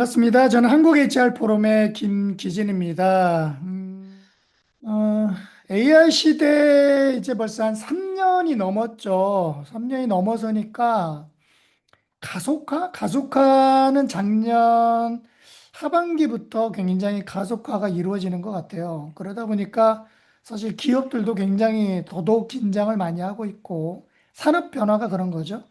반갑습니다. 저는 한국 HR 포럼의 김기진입니다. 어, AI 시대 이제 벌써 한 3년이 넘었죠. 3년이 넘어서니까 가속화는 작년 하반기부터 굉장히 가속화가 이루어지는 것 같아요. 그러다 보니까 사실 기업들도 굉장히 더더욱 긴장을 많이 하고 있고 산업 변화가 그런 거죠.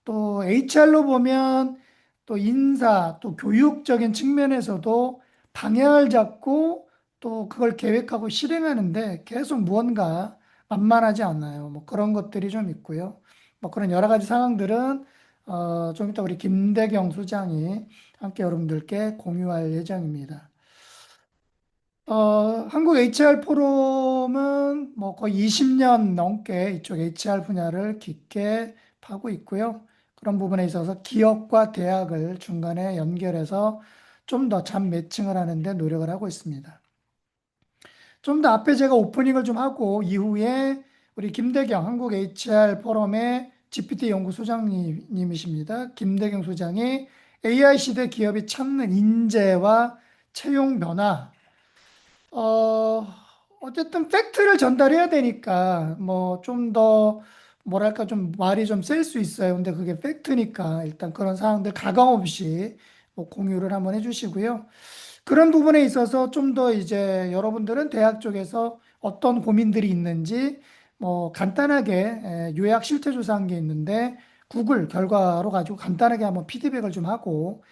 또 HR로 보면 또 인사, 또 교육적인 측면에서도 방향을 잡고 또 그걸 계획하고 실행하는데 계속 무언가 만만하지 않아요. 뭐 그런 것들이 좀 있고요. 뭐 그런 여러 가지 상황들은 좀 이따 우리 김대경 소장이 함께 여러분들께 공유할 예정입니다. 한국 HR 포럼은 뭐 거의 20년 넘게 이쪽 HR 분야를 깊게 파고 있고요. 그런 부분에 있어서 기업과 대학을 중간에 연결해서 좀 더 잡 매칭을 하는데 노력을 하고 있습니다. 좀 더 앞에 제가 오프닝을 좀 하고 이후에 우리 김대경 한국 HR 포럼의 GPT 연구소장님이십니다. 김대경 소장이 AI 시대 기업이 찾는 인재와 채용 변화, 어, 어쨌든 팩트를 전달해야 되니까 뭐 좀 더 뭐랄까 좀 말이 좀 셀 수 있어요. 근데 그게 팩트니까 일단 그런 사항들 가감 없이 뭐 공유를 한번 해주시고요. 그런 부분에 있어서 좀 더 이제 여러분들은 대학 쪽에서 어떤 고민들이 있는지 뭐 간단하게 요약 실태 조사한 게 있는데 구글 결과로 가지고 간단하게 한번 피드백을 좀 하고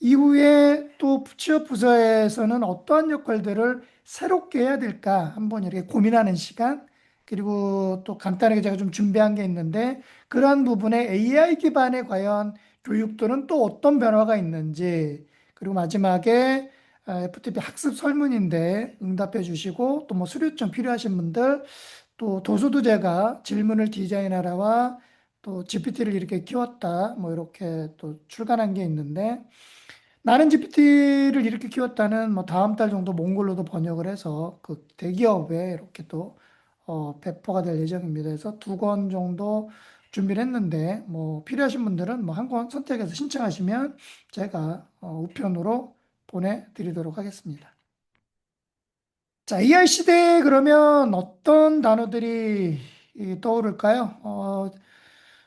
이후에 또 취업 부서에서는 어떠한 역할들을 새롭게 해야 될까 한번 이렇게 고민하는 시간 그리고 또 간단하게 제가 좀 준비한 게 있는데 그러한 부분에 AI 기반의 과연 교육들은 또 어떤 변화가 있는지 그리고 마지막에 FTP 학습 설문인데 응답해 주시고 또 뭐 수료증 필요하신 분들 또 도서도 제가 질문을 디자인하라와 또 GPT를 이렇게 키웠다 뭐 이렇게 또 출간한 게 있는데 나는 GPT를 이렇게 키웠다는 뭐 다음 달 정도 몽골로도 번역을 해서 그 대기업에 이렇게 또 배포가 될 예정입니다. 그래서 2권 정도 준비를 했는데 뭐 필요하신 분들은 뭐 한 권 선택해서 신청하시면 제가 우편으로 보내드리도록 하겠습니다. 자, AI 시대에 그러면 어떤 단어들이 떠오를까요?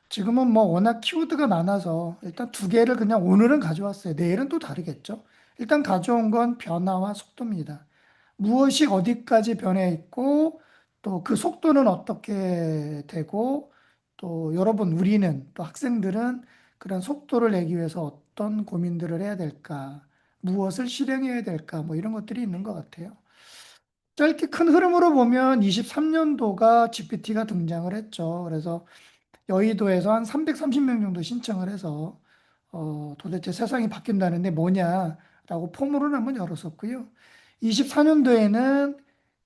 지금은 뭐 워낙 키워드가 많아서 일단 2개를 그냥 오늘은 가져왔어요. 내일은 또 다르겠죠. 일단 가져온 건 변화와 속도입니다. 무엇이 어디까지 변해 있고 또 그 속도는 어떻게 되고 또 여러분 우리는 또 학생들은 그런 속도를 내기 위해서 어떤 고민들을 해야 될까? 무엇을 실행해야 될까? 뭐 이런 것들이 있는 것 같아요. 짧게 큰 흐름으로 보면 23년도가 GPT가 등장을 했죠. 그래서 여의도에서 한 330명 정도 신청을 해서 도대체 세상이 바뀐다는데 뭐냐라고 포문을 한번 열었었고요. 24년도에는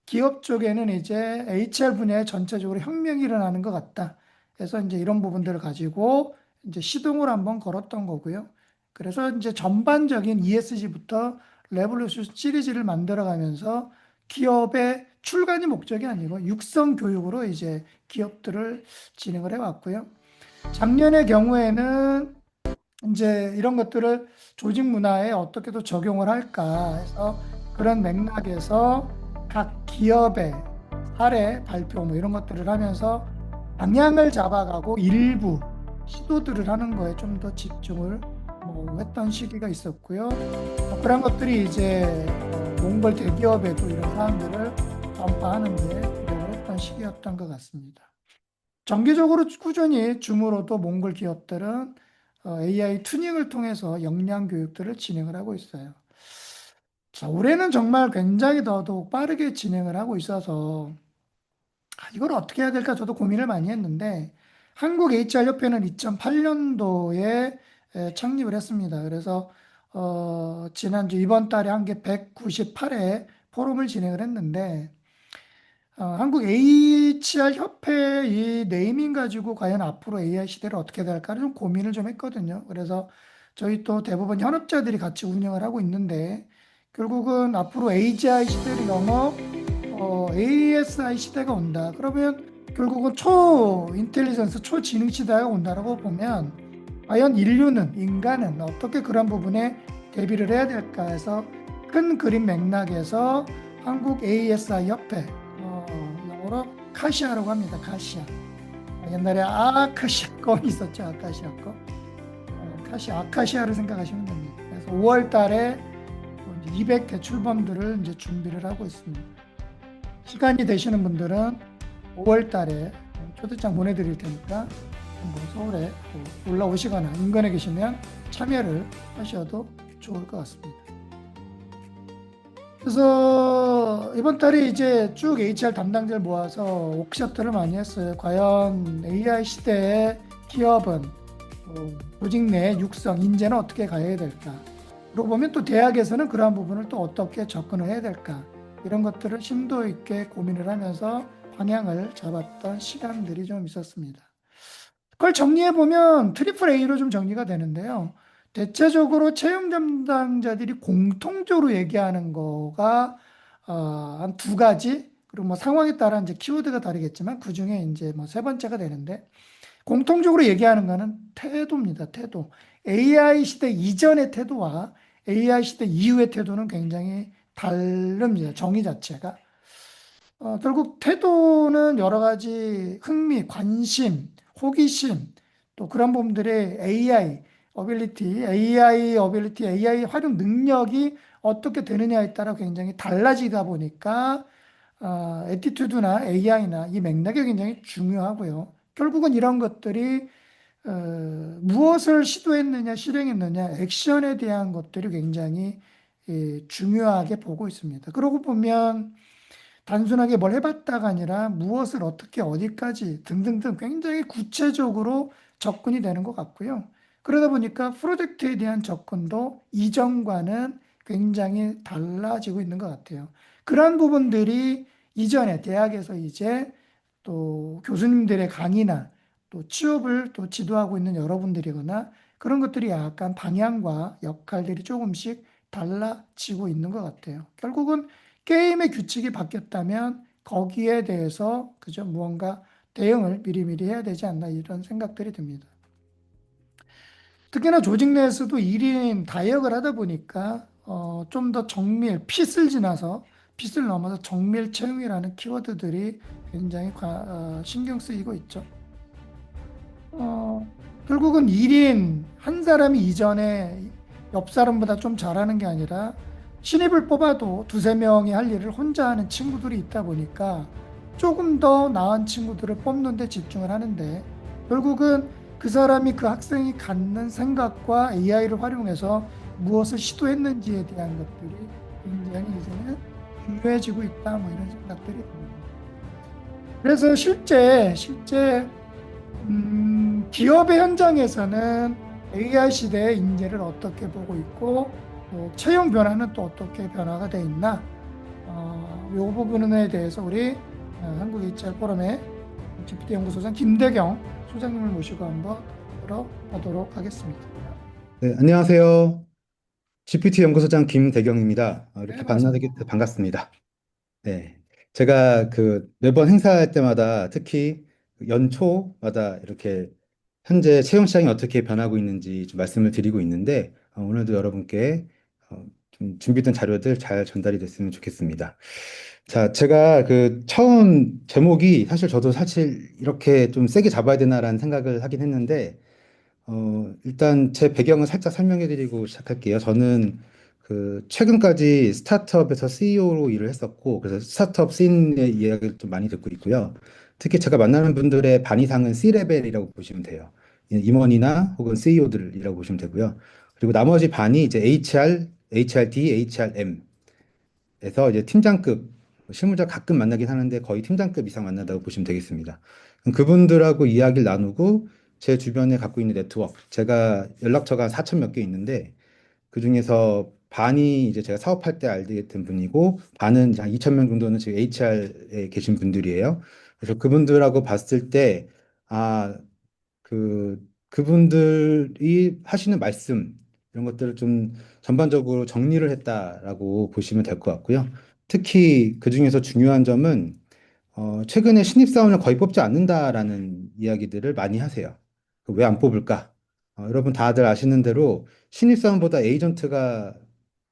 기업 쪽에는 이제 HR 분야에 전체적으로 혁명이 일어나는 것 같다. 그래서 이제 이런 부분들을 가지고 이제 시동을 한번 걸었던 거고요. 그래서 이제 전반적인 ESG부터 레볼루션 시리즈를 만들어가면서 기업의 출간이 목적이 아니고 육성 교육으로 이제 기업들을 진행을 해왔고요. 작년의 경우에는 이제 이런 것들을 조직 문화에 어떻게 또 적용을 할까 해서 그런 맥락에서 각 기업의 사례 발표 뭐 이런 것들을 하면서 방향을 잡아가고 일부 시도들을 하는 거에 좀 더 집중을 뭐 했던 시기가 있었고요. 그런 것들이 이제 몽골 대기업에도 이런 사항들을 전파하는 데 기여를 했던 시기였던 것 같습니다. 정기적으로 꾸준히 줌으로도 몽골 기업들은 AI 투닝을 통해서 역량 교육들을 진행을 하고 있어요. 자, 올해는 정말 굉장히 더더욱 빠르게 진행을 하고 있어서 이걸 어떻게 해야 될까 저도 고민을 많이 했는데 한국 HR협회는 2008년도에 창립을 했습니다. 그래서 지난주 이번 달에 한 게 198회 포럼을 진행을 했는데 한국 HR 협회 이 네이밍 가지고 과연 앞으로 AI 시대를 어떻게 될까를 좀 고민을 좀 했거든요. 그래서 저희 또 대부분 현업자들이 같이 운영을 하고 있는데 결국은 앞으로 AGI 시대를 넘어 ASI 시대가 온다. 그러면 결국은 초인텔리전스, 초지능 시대가 온다라고 보면 과연 인간은 어떻게 그런 부분에 대비를 해야 될까 해서 큰 그림 맥락에서 한국 ASI 협회, 영어로 카시아라고 합니다. 카시아. 옛날에 아카시아껌이 있었죠. 아카시아껌. 아카시아를 생각하시면 됩니다. 그래서 5월 달에 200 대출범들을 이제 준비를 하고 있습니다. 시간이 되시는 분들은 5월 달에 초대장 보내드릴 테니까 한번 서울에 또 올라오시거나 인근에 계시면 참여를 하셔도 좋을 것 같습니다. 그래서 이번 달에 이제 쭉 HR 담당자를 모아서 워크숍들을 많이 했어요. 과연 AI 시대의 기업은 조직 내 육성, 인재는 어떻게 가야 될까? 그러고 보면 또 대학에서는 그러한 부분을 또 어떻게 접근을 해야 될까? 이런 것들을 심도 있게 고민을 하면서 방향을 잡았던 시간들이 좀 있었습니다. 그걸 정리해 보면 트리플 A로 좀 정리가 되는데요. 대체적으로 채용 담당자들이 공통적으로 얘기하는 거가 한 두 가지, 그리고 뭐 상황에 따라 이제 키워드가 다르겠지만 그 중에 이제 뭐 세 번째가 되는데, 공통적으로 얘기하는 거는 태도입니다. 태도. AI 시대 이전의 태도와 AI 시대 이후의 태도는 굉장히 다릅니다. 정의 자체가. 결국 태도는 여러 가지 흥미, 관심, 호기심, 또 그런 부분들의 AI 활용 능력이 어떻게 되느냐에 따라 굉장히 달라지다 보니까 애티튜드나 AI나 이 맥락이 굉장히 중요하고요. 결국은 이런 것들이 무엇을 시도했느냐, 실행했느냐, 액션에 대한 것들이 굉장히 중요하게 보고 있습니다. 그러고 보면 단순하게 뭘 해봤다가 아니라 무엇을 어떻게 어디까지 등등등 굉장히 구체적으로 접근이 되는 것 같고요. 그러다 보니까 프로젝트에 대한 접근도 이전과는 굉장히 달라지고 있는 것 같아요. 그러한 부분들이 이전에 대학에서 이제 또 교수님들의 강의나 또 취업을 또 지도하고 있는 여러분들이거나 그런 것들이 약간 방향과 역할들이 조금씩 달라지고 있는 것 같아요. 결국은 게임의 규칙이 바뀌었다면 거기에 대해서 그저 무언가 대응을 미리미리 해야 되지 않나 이런 생각들이 듭니다. 특히나 조직 내에서도 1인 다역을 하다 보니까 좀 더 정밀, 핏을 넘어서 정밀 채용이라는 키워드들이 굉장히 신경 쓰이고 있죠. 어, 결국은 1인 한 사람이 이전에 옆 사람보다 좀 잘하는 게 아니라 신입을 뽑아도 두세 명이 할 일을 혼자 하는 친구들이 있다 보니까 조금 더 나은 친구들을 뽑는 데 집중을 하는데, 결국은 그 사람이 그 학생이 갖는 생각과 AI를 활용해서 무엇을 시도했는지에 대한 것들이 굉장히 이제는 중요해지고 있다, 뭐 이런 생각들이 듭니다. 그래서 실제 기업의 현장에서는 AI 시대의 인재를 어떻게 보고 있고, 또 채용 변화는 또 어떻게 변화가 돼 있나, 이 부분에 대해서 우리 한국 HR 포럼의 GPT 연구소장 김대경 소장님을 모시고 한번 들어보도록 하겠습니다. 네, 안녕하세요. GPT 연구소장 김대경입니다. 네, 이렇게 반갑습니다. 만나게 돼 반갑습니다. 네. 제가 매번 행사할 때마다 특히 연초마다 이렇게 현재 채용 시장이 어떻게 변하고 있는지 좀 말씀을 드리고 있는데, 오늘도 여러분께 좀 준비된 자료들 잘 전달이 됐으면 좋겠습니다. 자, 제가 처음 제목이 사실 이렇게 좀 세게 잡아야 되나라는 생각을 하긴 했는데, 일단 제 배경을 살짝 설명해 드리고 시작할게요. 저는 최근까지 스타트업에서 CEO로 일을 했었고, 그래서 스타트업 씬의 이야기를 좀 많이 듣고 있고요. 특히 제가 만나는 분들의 반 이상은 C-레벨이라고 보시면 돼요. 임원이나 혹은 CEO들이라고 보시면 되고요. 그리고 나머지 반이 이제 HR, HRD, HRM에서 이제 팀장급, 실무자 가끔 만나긴 하는데 거의 팀장급 이상 만나다고 보시면 되겠습니다. 그럼 그분들하고 이야기를 나누고 제 주변에 갖고 있는 네트워크, 제가 연락처가 4천 몇 개 있는데 그 중에서 반이 이제 제가 사업할 때 알게 된 분이고 반은 이제 한 2천 명 정도는 지금 HR에 계신 분들이에요. 그래서 그분들하고 봤을 때 아, 그분들이 하시는 말씀 이런 것들을 좀 전반적으로 정리를 했다라고 보시면 될 것 같고요. 특히 그 중에서 중요한 점은 최근에 신입사원을 거의 뽑지 않는다라는 이야기들을 많이 하세요. 왜 안 뽑을까? 여러분 다들 아시는 대로 신입사원보다 에이전트가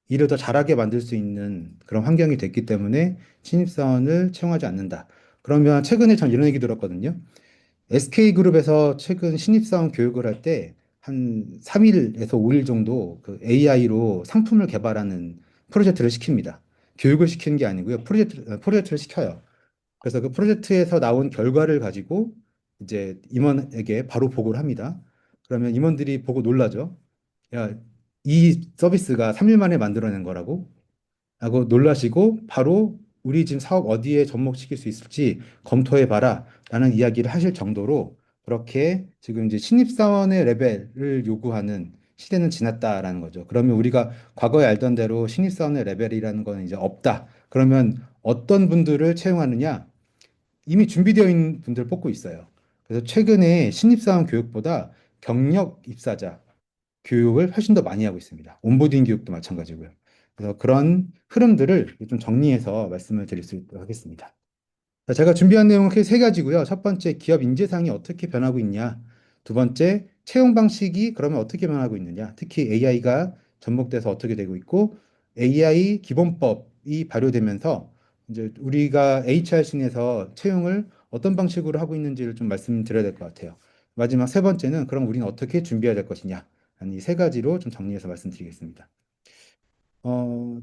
일을 더 잘하게 만들 수 있는 그런 환경이 됐기 때문에 신입사원을 채용하지 않는다. 그러면 최근에 전 이런 얘기 들었거든요. SK그룹에서 최근 신입사원 교육을 할 때 한 3일에서 5일 정도 그 AI로 상품을 개발하는 프로젝트를 시킵니다. 교육을 시키는 게 아니고요. 프로젝트를 시켜요. 그래서 그 프로젝트에서 나온 결과를 가지고 이제 임원에게 바로 보고를 합니다. 그러면 임원들이 보고 놀라죠. 야, 이 서비스가 3일 만에 만들어낸 거라고? 라고 놀라시고 바로 우리 지금 사업 어디에 접목시킬 수 있을지 검토해 봐라 라는 이야기를 하실 정도로 그렇게 지금 이제 신입사원의 레벨을 요구하는 시대는 지났다라는 거죠. 그러면 우리가 과거에 알던 대로 신입사원의 레벨이라는 거는 이제 없다. 그러면 어떤 분들을 채용하느냐? 이미 준비되어 있는 분들 뽑고 있어요. 그래서 최근에 신입사원 교육보다 경력 입사자 교육을 훨씬 더 많이 하고 있습니다. 온보딩 교육도 마찬가지고요. 그래서 그런 흐름들을 좀 정리해서 말씀을 드릴 수 있도록 하겠습니다. 자, 제가 준비한 내용은 크게 세 가지고요. 첫 번째, 기업 인재상이 어떻게 변하고 있냐. 두 번째, 채용 방식이 그러면 어떻게 변하고 있느냐. 특히 AI가 접목돼서 어떻게 되고 있고, AI 기본법이 발효되면서 이제 우리가 HR신에서 채용을 어떤 방식으로 하고 있는지를 좀 말씀드려야 될 것 같아요. 마지막 세 번째는 그럼 우리는 어떻게 준비해야 될 것이냐. 이 세 가지로 좀 정리해서 말씀드리겠습니다.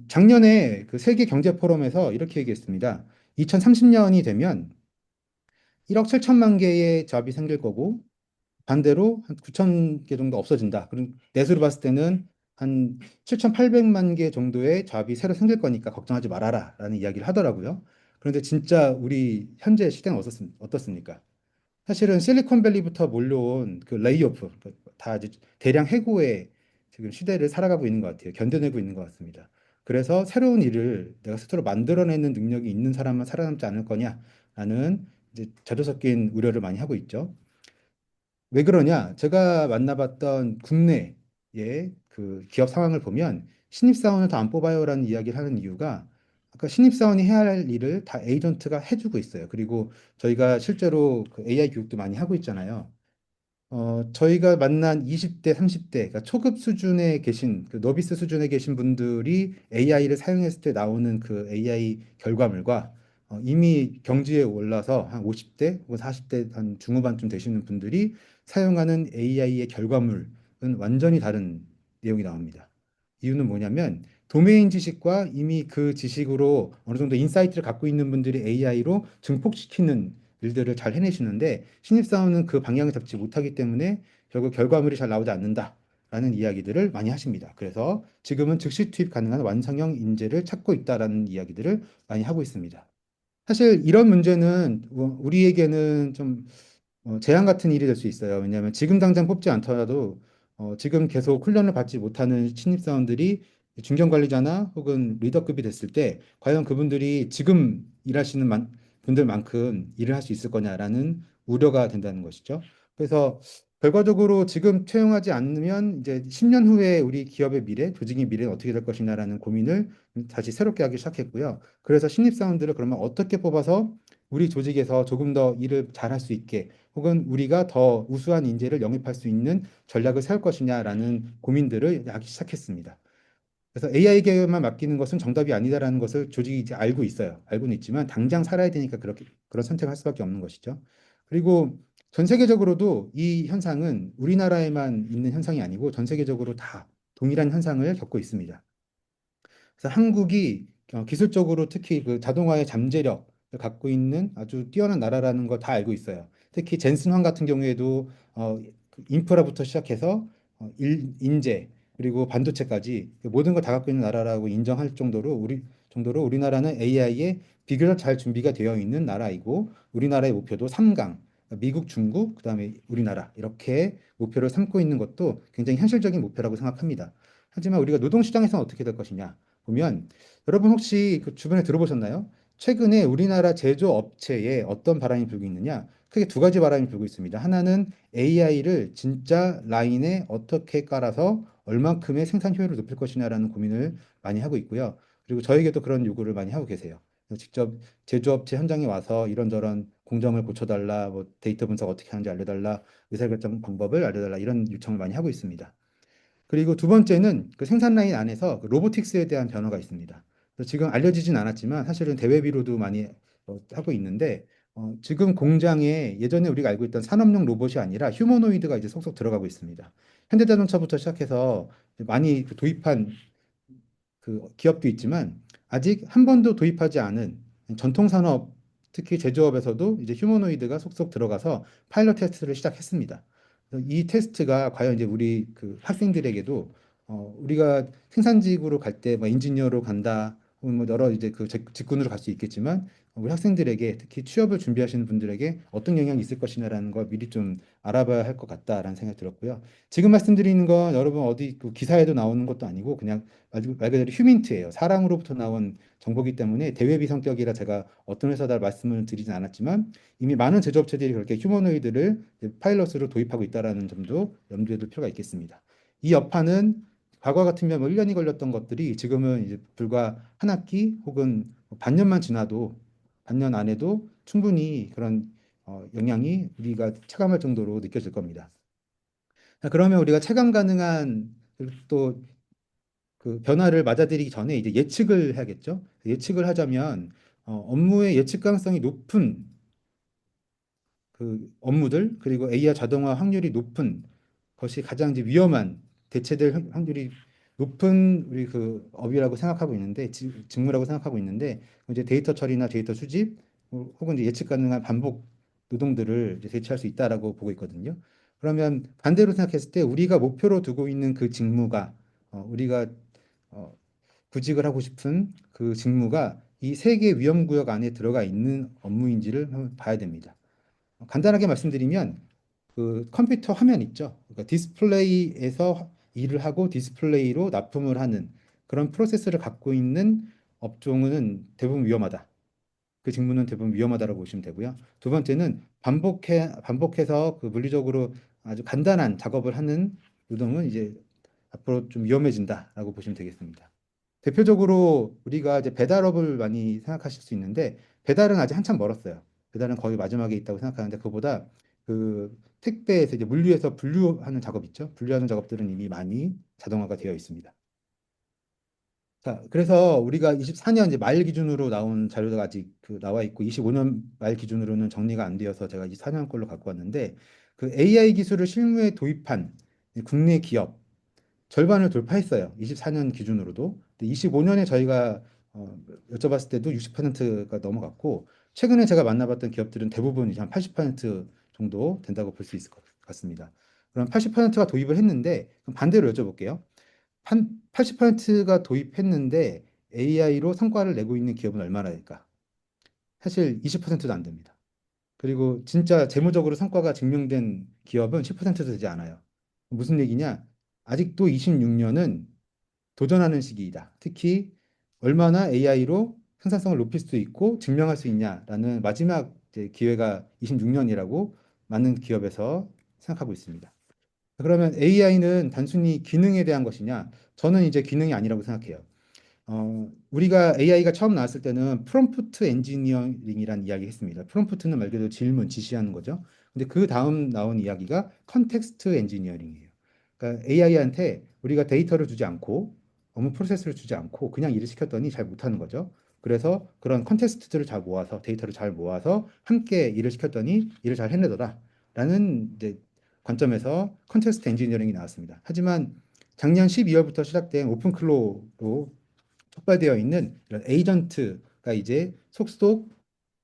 작년에 그 세계 경제 포럼에서 이렇게 얘기했습니다. 2030년이 되면 1억 7천만 개의 잡이 생길 거고 반대로 한 9천 개 정도 없어진다. 그럼 내수로 봤을 때는 한 7,800만 개 정도의 잡이 새로 생길 거니까 걱정하지 말아라 라는 이야기를 하더라고요. 그런데 진짜 우리 현재 시대는 어떻습니까? 사실은 실리콘밸리부터 몰려온 그 레이오프, 다 이제 대량 해고의 지금 시대를 살아가고 있는 것 같아요. 견뎌내고 있는 것 같습니다. 그래서 새로운 일을 내가 스스로 만들어내는 능력이 있는 사람만 살아남지 않을 거냐라는 이제 자조 섞인 우려를 많이 하고 있죠. 왜 그러냐? 제가 만나봤던 국내의 그 기업 상황을 보면 신입사원을 더 안 뽑아요라는 이야기를 하는 이유가 아까 신입사원이 해야 할 일을 다 에이전트가 해주고 있어요. 그리고 저희가 실제로 그 AI 교육도 많이 하고 있잖아요. 저희가 만난 20대, 30대, 그러니까 초급 수준에 계신, 그 너비스 수준에 계신 분들이 AI를 사용했을 때 나오는 그 AI 결과물과 이미 경지에 올라서 한 50대 혹은 40대 한 중후반쯤 되시는 분들이 사용하는 AI의 결과물은 완전히 다른 내용이 나옵니다. 이유는 뭐냐면 도메인 지식과 이미 그 지식으로 어느 정도 인사이트를 갖고 있는 분들이 AI로 증폭시키는 일들을 잘 해내시는데 신입사원은 그 방향을 잡지 못하기 때문에 결국 결과물이 잘 나오지 않는다라는 이야기들을 많이 하십니다. 그래서 지금은 즉시 투입 가능한 완성형 인재를 찾고 있다라는 이야기들을 많이 하고 있습니다. 사실 이런 문제는 우리에게는 좀 재앙 같은 일이 될 수 있어요. 왜냐하면 지금 당장 뽑지 않더라도 지금 계속 훈련을 받지 못하는 신입사원들이 중견관리자나 혹은 리더급이 됐을 때 과연 그분들이 지금 일하시는 분들만큼 일을 할 수 있을 거냐라는 우려가 된다는 것이죠. 그래서 결과적으로 지금 채용하지 않으면 이제 10년 후에 우리 기업의 미래, 조직의 미래는 어떻게 될 것이냐라는 고민을 다시 새롭게 하기 시작했고요. 그래서 신입사원들을 그러면 어떻게 뽑아서 우리 조직에서 조금 더 일을 잘할 수 있게 혹은 우리가 더 우수한 인재를 영입할 수 있는 전략을 세울 것이냐라는 고민들을 하기 시작했습니다. 그래서 AI에게만 맡기는 것은 정답이 아니다라는 것을 조직이 이제 알고 있어요. 알고는 있지만 당장 살아야 되니까 그렇게 그런 선택을 할 수밖에 없는 것이죠. 그리고 전 세계적으로도 이 현상은 우리나라에만 있는 현상이 아니고 전 세계적으로 다 동일한 현상을 겪고 있습니다. 그래서 한국이 기술적으로 특히 그 자동화의 잠재력을 갖고 있는 아주 뛰어난 나라라는 걸 다 알고 있어요. 특히 젠슨황 같은 경우에도 그 인프라부터 시작해서 인재 그리고 반도체까지 모든 걸 다 갖고 있는 나라라고 인정할 정도로 우리나라는 AI에 비교적 잘 준비가 되어 있는 나라이고 우리나라의 목표도 3강 미국, 중국, 그다음에 우리나라 이렇게 목표를 삼고 있는 것도 굉장히 현실적인 목표라고 생각합니다. 하지만 우리가 노동시장에서는 어떻게 될 것이냐? 보면 여러분 혹시 그 주변에 들어보셨나요? 최근에 우리나라 제조업체에 어떤 바람이 불고 있느냐? 크게 두 가지 바람이 불고 있습니다. 하나는 AI를 진짜 라인에 어떻게 깔아서 얼만큼의 생산 효율을 높일 것이냐라는 고민을 많이 하고 있고요. 그리고 저에게도 그런 요구를 많이 하고 계세요. 그래서 직접 제조업체 현장에 와서 이런저런 공정을 고쳐달라, 뭐 데이터 분석 어떻게 하는지 알려달라, 의사결정 방법을 알려달라 이런 요청을 많이 하고 있습니다. 그리고 두 번째는 그 생산 라인 안에서 그 로보틱스에 대한 변화가 있습니다. 그래서 지금 알려지진 않았지만 사실은 대외비로도 많이 하고 있는데 지금 공장에 예전에 우리가 알고 있던 산업용 로봇이 아니라 휴머노이드가 이제 속속 들어가고 있습니다. 현대자동차부터 시작해서 많이 그 도입한 그 기업도 있지만 아직 한 번도 도입하지 않은 전통 산업, 특히 제조업에서도 이제 휴머노이드가 속속 들어가서 파일럿 테스트를 시작했습니다. 그래서 이 테스트가 과연 이제 우리 그 학생들에게도 우리가 생산직으로 갈 때 뭐 엔지니어로 간다, 혹은 뭐 여러 이제 그 직군으로 갈 수 있겠지만 우리 학생들에게 특히 취업을 준비하시는 분들에게 어떤 영향이 있을 것이냐라는 걸 미리 좀 알아봐야 할 것 같다라는 생각이 들었고요. 지금 말씀드리는 건 여러분 어디 그 기사에도 나오는 것도 아니고 그냥 말 그대로 휴민트예요. 사람으로부터 나온 정보기 때문에 대외비 성격이라 제가 어떤 회사다 말씀을 드리진 않았지만 이미 많은 제조업체들이 그렇게 휴머노이드를 이제 파일럿으로 도입하고 있다라는 점도 염두에 둘 필요가 있겠습니다. 이 여파는 과거 같으면 뭐 1년이 걸렸던 것들이 지금은 이제 불과 한 학기 혹은 뭐 반년만 지나도 반년 안에도 충분히 그런 영향이 우리가 체감할 정도로 느껴질 겁니다. 자, 그러면 우리가 체감 가능한 또 그 변화를 맞아들이기 전에 이제 예측을 해야겠죠. 예측을 하자면 업무의 예측 가능성이 높은 그 업무들 그리고 AI 자동화 확률이 높은 것이 가장 이제 위험한 대체될 확률이 높은 우리 그 업이라고 생각하고 있는데 직무라고 생각하고 있는데 이제 데이터 처리나 데이터 수집 혹은 이제 예측 가능한 반복 노동들을 이제 대체할 수 있다라고 보고 있거든요. 그러면 반대로 생각했을 때 우리가 목표로 두고 있는 그 직무가 우리가 어, 구직을 하고 싶은 그 직무가 이 세 개 위험구역 안에 들어가 있는 업무인지를 한번 봐야 됩니다. 간단하게 말씀드리면 그 컴퓨터 화면 있죠. 그러니까 디스플레이에서 일을 하고 디스플레이로 납품을 하는 그런 프로세스를 갖고 있는 업종은 대부분 위험하다. 그 직무는 대부분 위험하다라고 보시면 되고요. 두 번째는 반복해서 그 물리적으로 아주 간단한 작업을 하는 노동은 이제 앞으로 좀 위험해진다라고 보시면 되겠습니다. 대표적으로 우리가 이제 배달업을 많이 생각하실 수 있는데 배달은 아직 한참 멀었어요. 배달은 거의 마지막에 있다고 생각하는데 그보다 그 택배에서 이제 물류에서 분류하는 작업 있죠. 분류하는 작업들은 이미 많이 자동화가 되어 있습니다. 자, 그래서 우리가 24년 이제 말 기준으로 나온 자료가 아직 그 나와 있고 25년 말 기준으로는 정리가 안 되어서 제가 24년 걸로 갖고 왔는데 그 AI 기술을 실무에 도입한 국내 기업 절반을 돌파했어요. 24년 기준으로도. 근데 25년에 저희가 여쭤봤을 때도 60%가 넘어갔고 최근에 제가 만나봤던 기업들은 대부분 이제 한 80% 정도 된다고 볼 수 있을 것 같습니다. 그럼 80%가 도입을 했는데 그럼 반대로 여쭤볼게요. 한 80%가 도입했는데 AI로 성과를 내고 있는 기업은 얼마나 될까? 사실 20%도 안 됩니다. 그리고 진짜 재무적으로 성과가 증명된 기업은 10%도 되지 않아요. 무슨 얘기냐? 아직도 26년은 도전하는 시기이다. 특히 얼마나 AI로 생산성을 높일 수 있고 증명할 수 있냐라는 마지막 이제 기회가 26년이라고 많은 기업에서 생각하고 있습니다. 그러면 AI는 단순히 기능에 대한 것이냐? 저는 이제 기능이 아니라고 생각해요. 우리가 AI가 처음 나왔을 때는 프롬프트 엔지니어링이라는 이야기 했습니다. 프롬프트는 말 그대로 질문, 지시하는 거죠. 근데 그 다음 나온 이야기가 컨텍스트 엔지니어링이에요. 그러니까 AI한테 우리가 데이터를 주지 않고 업무 프로세스를 주지 않고 그냥 일을 시켰더니 잘 못하는 거죠. 그래서 그런 컨텍스트들을 잘 모아서 데이터를 잘 모아서 함께 일을 시켰더니 일을 잘 해내더라. 라는 이제 관점에서 컨텍스트 엔지니어링이 나왔습니다. 하지만 작년 12월부터 시작된 오픈클로로 촉발되어 있는 이런 에이전트가 이제 속속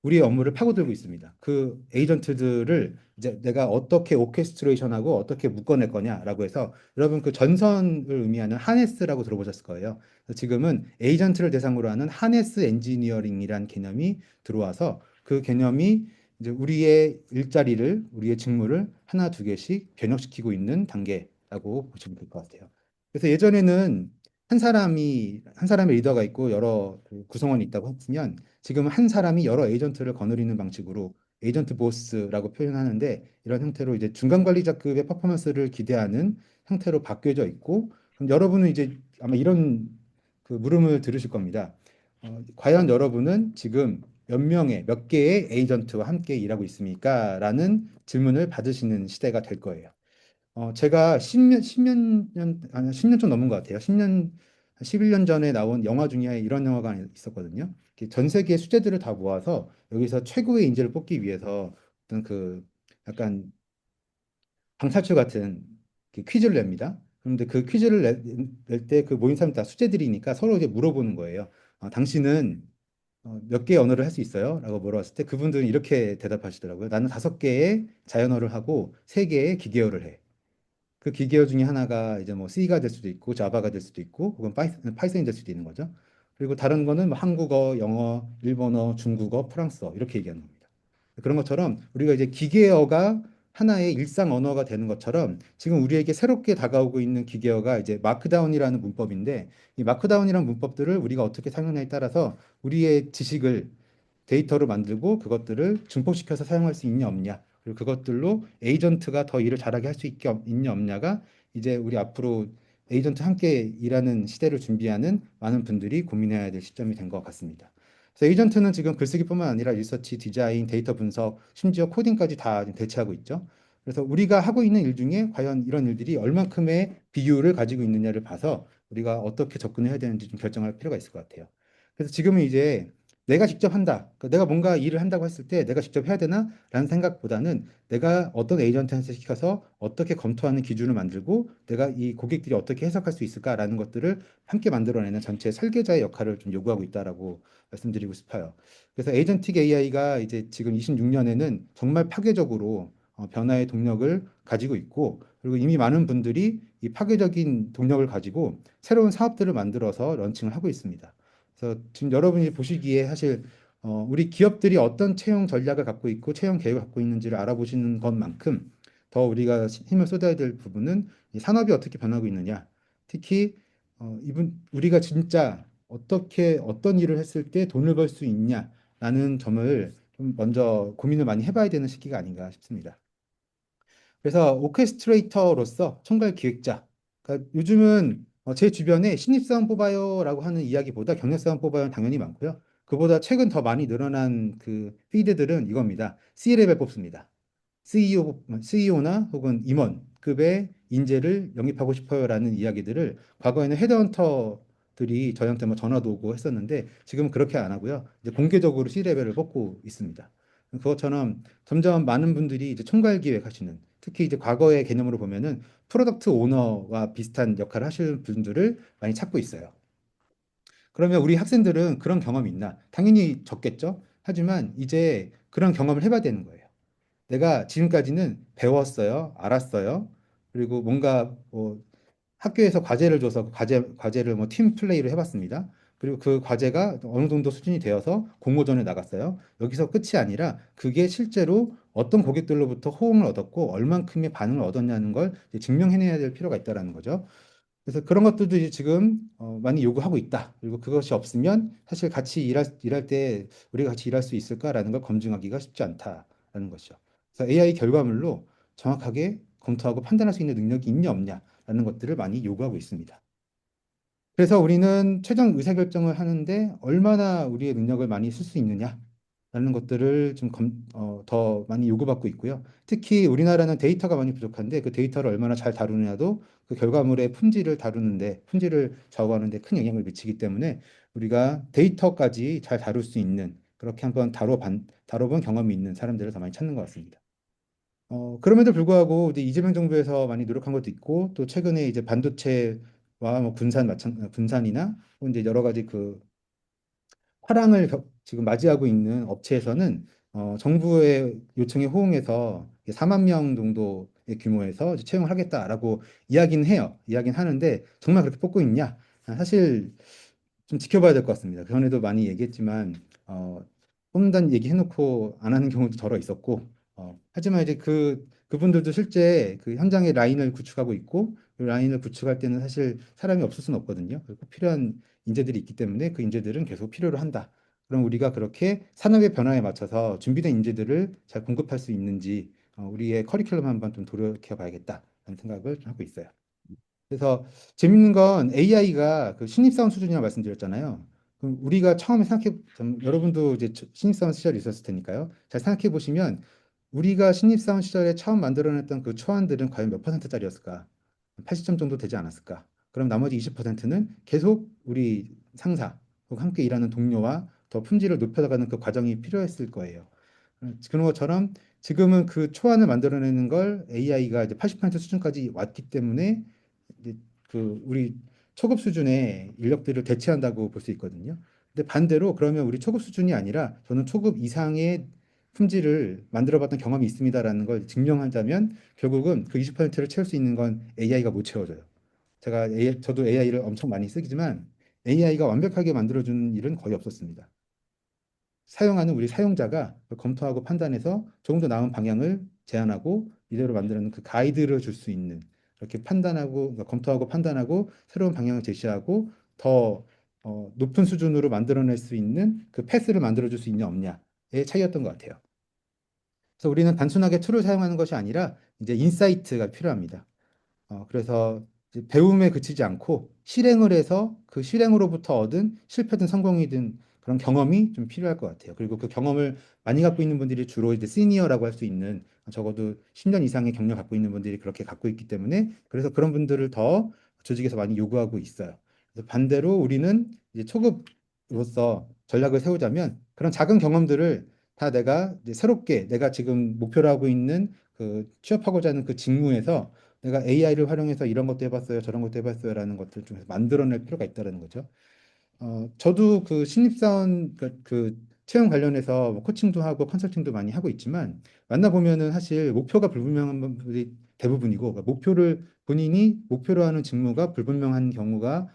우리의 업무를 파고들고 있습니다. 그 에이전트들을 이제 내가 어떻게 오케스트레이션하고 어떻게 묶어낼 거냐라고 해서 여러분 그 전선을 의미하는 하네스라고 들어보셨을 거예요. 그래서 지금은 에이전트를 대상으로 하는 하네스 엔지니어링이란 개념이 들어와서 그 개념이 이제 우리의 일자리를 우리의 직무를 하나 두 개씩 변형시키고 있는 단계라고 보시면 될 것 같아요. 그래서 예전에는 한 사람의 리더가 있고 여러 그 구성원이 있다고 했으면 지금 한 사람이 여러 에이전트를 거느리는 방식으로 에이전트 보스라고 표현하는데 이런 형태로 이제 중간 관리자급의 퍼포먼스를 기대하는 형태로 바뀌어져 있고 그럼 여러분은 이제 아마 이런 그 물음을 들으실 겁니다. 과연 여러분은 지금 몇 개의 에이전트와 함께 일하고 있습니까? 라는 질문을 받으시는 시대가 될 거예요. 제가 10년 좀 넘은 것 같아요. 11년 전에 나온 영화 중에 이런 영화가 있었거든요. 이렇게 전 세계 수재들을 다 모아서 여기서 최고의 인재를 뽑기 위해서 어떤 그 약간 방탈출 같은 퀴즈를 냅니다. 그런데 그 퀴즈를 낼 때 그 모인 사람들 다 수재들이니까 서로 이제 물어보는 거예요. 당신은 몇 개의 언어를 할 수 있어요? 라고 물어봤을 때 그분들은 이렇게 대답하시더라고요. 나는 5개의 자연어를 하고 3개의 기계어를 해. 그 기계어 중에 하나가 이제 뭐 C가 될 수도 있고 자바가 될 수도 있고 혹은 파이썬이 될 수도 있는 거죠. 그리고 다른 거는 뭐 한국어, 영어, 일본어, 중국어, 프랑스어 이렇게 얘기하는 겁니다. 그런 것처럼 우리가 이제 기계어가 하나의 일상 언어가 되는 것처럼 지금 우리에게 새롭게 다가오고 있는 기계어가 이제 마크다운이라는 문법인데 이 마크다운이라는 문법들을 우리가 어떻게 사용하냐에 따라서 우리의 지식을 데이터로 만들고 그것들을 증폭시켜서 사용할 수 있냐 없냐 그리고 그것들로 에이전트가 더 일을 잘하게 할 수 있냐 없냐가 이제 우리 앞으로 에이전트 함께 일하는 시대를 준비하는 많은 분들이 고민해야 될 시점이 된 것 같습니다. 그래서 에이전트는 지금 글쓰기뿐만 아니라 리서치, 디자인, 데이터 분석, 심지어 코딩까지 다 대체하고 있죠. 그래서 우리가 하고 있는 일 중에 과연 이런 일들이 얼만큼의 비율을 가지고 있느냐를 봐서 우리가 어떻게 접근을 해야 되는지 좀 결정할 필요가 있을 것 같아요. 그래서 지금은 이제 내가 직접 한다. 그러니까 내가 뭔가 일을 한다고 했을 때 내가 직접 해야 되나? 라는 생각보다는 내가 어떤 에이전트한테 시켜서 어떻게 검토하는 기준을 만들고 내가 이 고객들이 어떻게 해석할 수 있을까라는 것들을 함께 만들어내는 전체 설계자의 역할을 좀 요구하고 있다라고 말씀드리고 싶어요. 그래서 에이전틱 AI가 이제 지금 26년에는 정말 파괴적으로 변화의 동력을 가지고 있고 그리고 이미 많은 분들이 이 파괴적인 동력을 가지고 새로운 사업들을 만들어서 런칭을 하고 있습니다. 그래서 지금 여러분이 보시기에 사실 우리 기업들이 어떤 채용 전략을 갖고 있고 채용 계획을 갖고 있는지를 알아보시는 것만큼 더 우리가 힘을 쏟아야 될 부분은 이 산업이 어떻게 변하고 있느냐. 특히 우리가 진짜 어떻게 어떤 일을 했을 때 돈을 벌 수 있냐라는 점을 좀 먼저 고민을 많이 해봐야 되는 시기가 아닌가 싶습니다. 그래서 오케스트레이터로서 총괄 기획자. 그러니까 요즘은 제 주변에 신입사원 뽑아요라고 하는 이야기보다 경력사원 뽑아요는 당연히 많고요. 그보다 최근 더 많이 늘어난 그 피드들은 이겁니다. C-레벨 뽑습니다. CEO나 혹은 임원급의 인재를 영입하고 싶어요라는 이야기들을 과거에는 헤드헌터들이 저희한테 뭐 전화도 오고 했었는데 지금은 그렇게 안 하고요. 이제 공개적으로 C-레벨을 뽑고 있습니다. 그것처럼 점점 많은 분들이 이제 총괄 기획하시는 특히 이제 과거의 개념으로 보면은 프로덕트 오너와 비슷한 역할을 하시는 분들을 많이 찾고 있어요. 그러면 우리 학생들은 그런 경험이 있나? 당연히 적겠죠. 하지만 이제 그런 경험을 해봐야 되는 거예요. 내가 지금까지는 배웠어요, 알았어요. 그리고 뭔가 뭐 학교에서 과제를 줘서 그 과제를 뭐 팀 플레이로 해봤습니다. 그리고 그 과제가 어느 정도 수준이 되어서 공모전에 나갔어요. 여기서 끝이 아니라 그게 실제로 어떤 고객들로부터 호응을 얻었고 얼만큼의 반응을 얻었냐는 걸 이제 증명해내야 될 필요가 있다라는 거죠. 그래서 그런 것들도 이제 지금 많이 요구하고 있다. 그리고 그것이 없으면 사실 같이 일할 때 우리가 같이 일할 수 있을까라는 걸 검증하기가 쉽지 않다라는 것이죠. 그래서 AI 결과물로 정확하게 검토하고 판단할 수 있는 능력이 있냐 없냐라는 것들을 많이 요구하고 있습니다. 그래서 우리는 최종 의사결정을 하는데 얼마나 우리의 능력을 많이 쓸 수 있느냐라는 것들을 좀 더 많이 요구받고 있고요. 특히 우리나라는 데이터가 많이 부족한데 그 데이터를 얼마나 잘 다루느냐도 그 결과물의 품질을 좌우하는데 큰 영향을 미치기 때문에 우리가 데이터까지 잘 다룰 수 있는 그렇게 한번 다뤄본 경험이 있는 사람들을 더 많이 찾는 것 같습니다. 그럼에도 불구하고 이제 이재명 정부에서 많이 노력한 것도 있고 또 최근에 이제 반도체와 뭐 군산이나 혹은 이제 여러 가지 그 지금 맞이하고 있는 업체에서는 정부의 요청에 호응해서 4만 명 정도의 규모에서 이제 채용을 하겠다라고 이야기는 해요. 이야기는 하는데 정말 그렇게 뽑고 있냐? 사실 좀 지켜봐야 될 것 같습니다. 그 전에도 많이 얘기했지만 뽑는다는 얘기 해놓고 안 하는 경우도 더러 있었고 하지만 이제 그분들도 실제 그 현장에 라인을 구축하고 있고 그 라인을 구축할 때는 사실 사람이 없을 수는 없거든요. 꼭 필요한 인재들이 있기 때문에 그 인재들은 계속 필요로 한다. 그럼 우리가 그렇게 산업의 변화에 맞춰서 준비된 인재들을 잘 공급할 수 있는지 우리의 커리큘럼 한번 좀 돌이켜 봐야겠다라는 생각을 좀 하고 있어요. 그래서 재밌는 건 AI가 그 신입사원 수준이라고 말씀드렸잖아요. 그럼 우리가 처음에 여러분도 이제 신입사원 시절이 있었을 테니까요. 잘 생각해 보시면 우리가 신입사원 시절에 처음 만들어냈던 그 초안들은 과연 몇 퍼센트짜리였을까? 80점 정도 되지 않았을까? 그럼 나머지 20%는 계속 우리 상사 혹 함께 일하는 동료와 더 품질을 높여가는 그 과정이 필요했을 거예요. 그런 것처럼 지금은 그 초안을 만들어내는 걸 AI가 이제 80% 수준까지 왔기 때문에 이제 그 우리 초급 수준의 인력들을 대체한다고 볼 수 있거든요. 근데 반대로 그러면 우리 초급 수준이 아니라 저는 초급 이상의 품질을 만들어봤던 경험이 있습니다라는 걸 증명한다면 결국은 그 20%를 채울 수 있는 건 AI가 못 채워줘요. 저도 AI를 엄청 많이 쓰지만 AI가 완벽하게 만들어주는 일은 거의 없었습니다. 사용하는 우리 사용자가 그걸 검토하고 판단해서 조금 더 나은 방향을 제안하고 이대로 만드는 그 가이드를 줄 수 있는 이렇게 판단하고 그러니까 검토하고 판단하고 새로운 방향을 제시하고 더 높은 수준으로 만들어낼 수 있는 그 패스를 만들어줄 수 있냐 없냐의 차이였던 것 같아요. 그래서 우리는 단순하게 툴을 사용하는 것이 아니라 이제 인사이트가 필요합니다. 그래서 이제 배움에 그치지 않고 실행을 해서 그 실행으로부터 얻은 실패든 성공이든 그런 경험이 좀 필요할 것 같아요. 그리고 그 경험을 많이 갖고 있는 분들이 주로 이제 시니어라고 할 수 있는 적어도 10년 이상의 경력 갖고 있는 분들이 그렇게 갖고 있기 때문에 그래서 그런 분들을 더 조직에서 많이 요구하고 있어요. 그래서 반대로 우리는 이제 초급으로서 전략을 세우자면 그런 작은 경험들을 다 내가 이제 새롭게 내가 지금 목표로 하고 있는 그 취업하고자 하는 그 직무에서 내가 AI를 활용해서 이런 것도 해봤어요, 저런 것도 해봤어요라는 것들 중에서 만들어낼 필요가 있다는 거죠. 저도 그 신입사원 그 채용 관련해서 뭐 코칭도 하고 컨설팅도 많이 하고 있지만 만나보면은 사실 목표가 불분명한 분들이 대부분이고 그러니까 목표를 본인이 목표로 하는 직무가 불분명한 경우가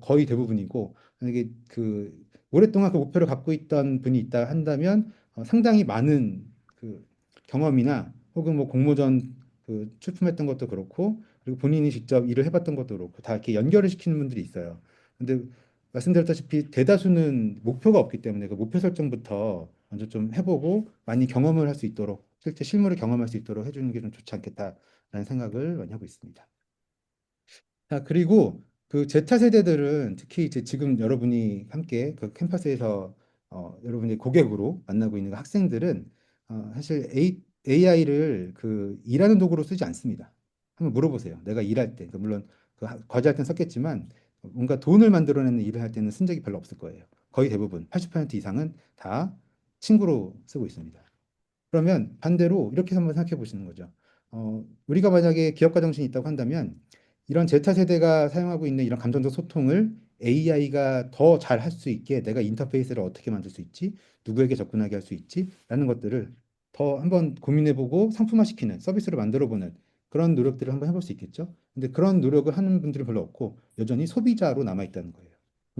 거의 대부분이고 만약에 그 오랫동안 그 목표를 갖고 있던 분이 있다 한다면 상당히 많은 그 경험이나 혹은 뭐 공모전 그 출품했던 것도 그렇고 그리고 본인이 직접 일을 해봤던 것도 그렇고 다 이렇게 연결을 시키는 분들이 있어요. 근데 말씀드렸다시피 대다수는 목표가 없기 때문에 그 목표 설정부터 먼저 좀 해보고 많이 경험을 할 수 있도록 실제 실무를 경험할 수 있도록 해주는 게 좀 좋지 않겠다라는 생각을 많이 하고 있습니다. 자, 그리고 그 제타 세대들은 특히 이제 지금 여러분이 함께 그 캠퍼스에서 여러분의 고객으로 만나고 있는 그 학생들은 사실 AI를 그 일하는 도구로 쓰지 않습니다. 한번 물어보세요. 내가 일할 때, 그러니까 물론 그 과제할 땐 썼겠지만 뭔가 돈을 만들어내는 일을 할 때는 쓴 적이 별로 없을 거예요. 거의 대부분 80% 이상은 다 친구로 쓰고 있습니다. 그러면 반대로 이렇게 한번 생각해 보시는 거죠. 우리가 만약에 기업가 정신이 있다고 한다면 이런 제타 세대가 사용하고 있는 이런 감정적 소통을 AI가 더 잘 할 수 있게 내가 인터페이스를 어떻게 만들 수 있지? 누구에게 접근하게 할 수 있지? 라는 것들을 더 한번 고민해 보고 상품화시키는 서비스를 만들어 보는 그런 노력들을 한번 해볼 수 있겠죠. 근데 그런 노력을 하는 분들은 별로 없고 여전히 소비자로 남아 있다는 거예요.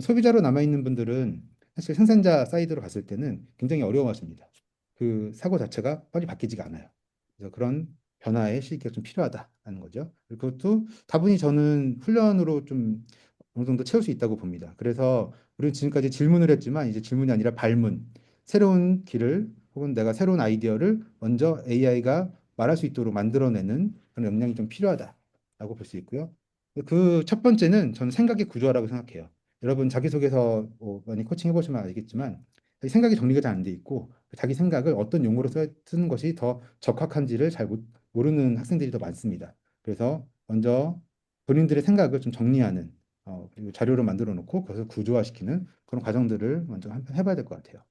소비자로 남아 있는 분들은 사실 생산자 사이드로 갔을 때는 굉장히 어려워하십니다. 그 사고 자체가 빨리 바뀌지가 않아요. 그래서 그런 변화의 시기가 좀 필요하다는 거죠. 그리고 그것도 다분히 저는 훈련으로 좀 어느 정도 채울 수 있다고 봅니다. 그래서 우리는 지금까지 질문을 했지만 이제 질문이 아니라 발문, 새로운 길을 혹은 내가 새로운 아이디어를 먼저 AI가 말할 수 있도록 만들어내는 그런 역량이 좀 필요하다라고 볼 수 있고요. 그 첫 번째는 저는 생각의 구조라고 생각해요. 여러분 자기소개서 뭐 많이 코칭 해보시면 알겠지만 생각이 정리가 잘 안 돼 있고 자기 생각을 어떤 용어로 쓰는 것이 더 적합한지를 잘 모르는 학생들이 더 많습니다. 그래서 먼저 본인들의 생각을 좀 정리하는 그리고 자료로 만들어 놓고 그것을 구조화시키는 그런 과정들을 먼저 한번 해봐야 될 것 같아요.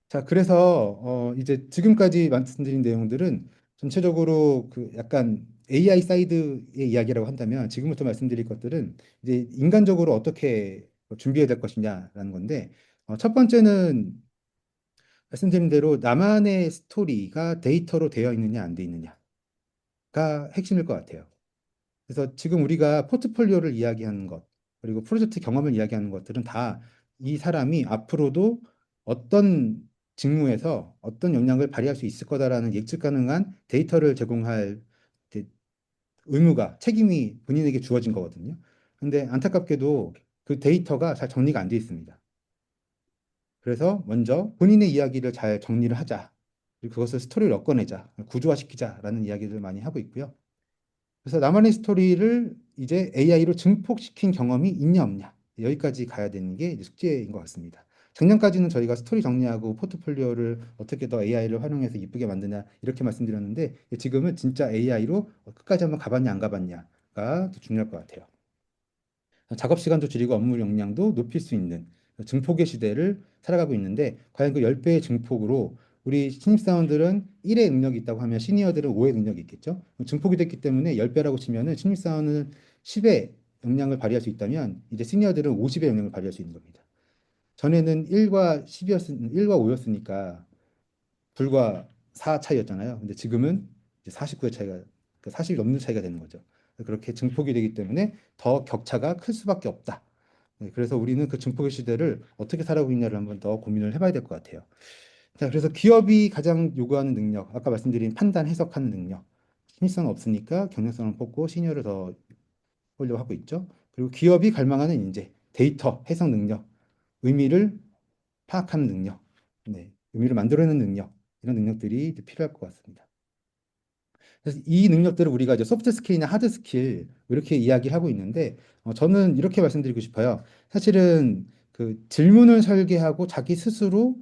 자, 그래서 이제 지금까지 말씀드린 내용들은 전체적으로 그 약간 AI 사이드의 이야기라고 한다면 지금부터 말씀드릴 것들은 이제 인간적으로 어떻게 준비해야 될 것이냐라는 건데 첫 번째는 말씀드린 대로 나만의 스토리가 데이터로 되어 있느냐 안 돼 있느냐가 핵심일 것 같아요. 그래서 지금 우리가 포트폴리오를 이야기하는 것, 그리고 프로젝트 경험을 이야기하는 것들은 다 이 사람이 앞으로도 어떤 직무에서 어떤 역량을 발휘할 수 있을 거다라는 예측 가능한 데이터를 제공할 이제 의무가, 책임이 본인에게 주어진 거거든요. 근데 안타깝게도 그 데이터가 잘 정리가 안 돼 있습니다. 그래서 먼저 본인의 이야기를 잘 정리를 하자. 그리고 그것을 스토리를 엮어내자. 구조화시키자라는 이야기를 많이 하고 있고요. 그래서 나만의 스토리를 이제 AI로 증폭시킨 경험이 있냐 없냐. 여기까지 가야 되는 게 이제 숙제인 것 같습니다. 작년까지는 저희가 스토리 정리하고 포트폴리오를 어떻게 더 AI를 활용해서 이쁘게 만드냐 이렇게 말씀드렸는데 지금은 진짜 AI로 끝까지 한번 가봤냐 안 가봤냐가 더 중요할 것 같아요. 작업 시간도 줄이고 업무 역량도 높일 수 있는 증폭의 시대를 살아가고 있는데 과연 그 10배의 증폭으로 우리 신입사원들은 1의 능력이 있다고 하면 시니어들은 5의 능력이 있겠죠. 증폭이 됐기 때문에 10배라고 치면은 신입사원은 10의 역량을 발휘할 수 있다면 이제 시니어들은 50의 역량을 발휘할 수 있는 겁니다. 전에는 1과 5였으니까 불과 4 차이였잖아요. 근데 지금은 이제 49의 차이가, 40이 넘는 차이가 되는 거죠. 그렇게 증폭이 되기 때문에 더 격차가 클 수밖에 없다. 네, 그래서 우리는 그 증폭의 시대를 어떻게 살아가고 있냐를 한번 더 고민을 해봐야 될 것 같아요. 자, 그래서 기업이 가장 요구하는 능력, 아까 말씀드린 판단, 해석하는 능력, 신입사원 없으니까 경력성을 뽑고 시니어를 더 보려고 하고 있죠. 그리고 기업이 갈망하는 인재, 데이터, 해석 능력, 의미를 파악하는 능력, 네, 의미를 만들어내는 능력, 이런 능력들이 필요할 것 같습니다. 그래서 이 능력들을 우리가 이제 소프트 스킬이나 하드 스킬 이렇게 이야기를 하고 있는데 저는 이렇게 말씀드리고 싶어요. 사실은 그 질문을 설계하고 자기 스스로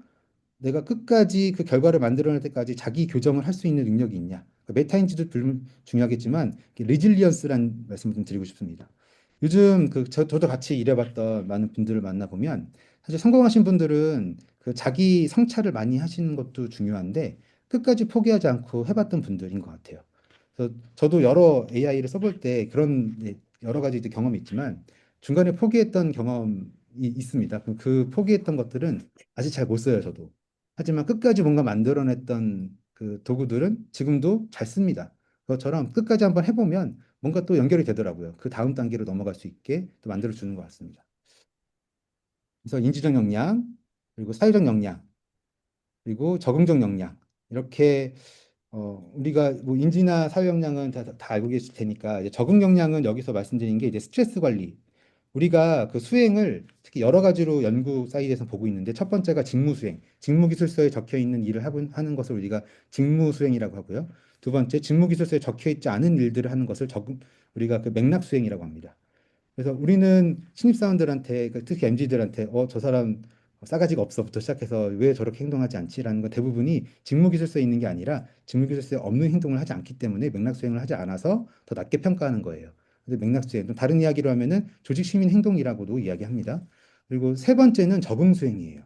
내가 끝까지 그 결과를 만들어낼 때까지 자기 교정을 할 수 있는 능력이 있냐. 메타인지도 물론 중요하겠지만 리질리언스라는 말씀을 좀 드리고 싶습니다. 요즘 저도 같이 일해봤던 많은 분들을 만나보면 사실 성공하신 분들은 그 자기 성찰을 많이 하시는 것도 중요한데 끝까지 포기하지 않고 해봤던 분들인 것 같아요. 그래서 저도 여러 AI를 써볼 때 그런 여러 가지 이제 경험이 있지만 중간에 포기했던 경험이 있습니다. 그 포기했던 것들은 아직 잘 못 써요, 저도. 하지만 끝까지 뭔가 만들어냈던 그 도구들은 지금도 잘 씁니다. 그것처럼 끝까지 한번 해보면 뭔가 또 연결이 되더라고요. 그 다음 단계로 넘어갈 수 있게 또 만들어주는 것 같습니다. 그래서 인지적 역량, 그리고 사회적 역량, 그리고 적응적 역량. 이렇게 우리가 뭐 인지나 사회 역량은 다 알고 계실 테니까 이제 적응 역량은 여기서 말씀드린 게 이제 스트레스 관리. 우리가 그 수행을 특히 여러 가지로 연구 사이트에서 보고 있는데 첫 번째가 직무 수행. 직무 기술서에 적혀 있는 일을 하는 것을 우리가 직무 수행이라고 하고요. 두 번째 직무 기술서에 적혀 있지 않은 일들을 하는 것을 우리가 그 맥락 수행이라고 합니다. 그래서 우리는 신입사원들한테 특히 MZ들한테 저 사람 싸가지가 없어부터 시작해서 왜 저렇게 행동하지 않지라는 건 대부분이 직무기술서에 있는 게 아니라 직무기술서에 없는 행동을 하지 않기 때문에 맥락 수행을 하지 않아서 더 낮게 평가하는 거예요. 그래서 맥락 수행, 또 다른 이야기로 하면은 조직 시민 행동이라고도 이야기합니다. 그리고 세 번째는 적응 수행이에요.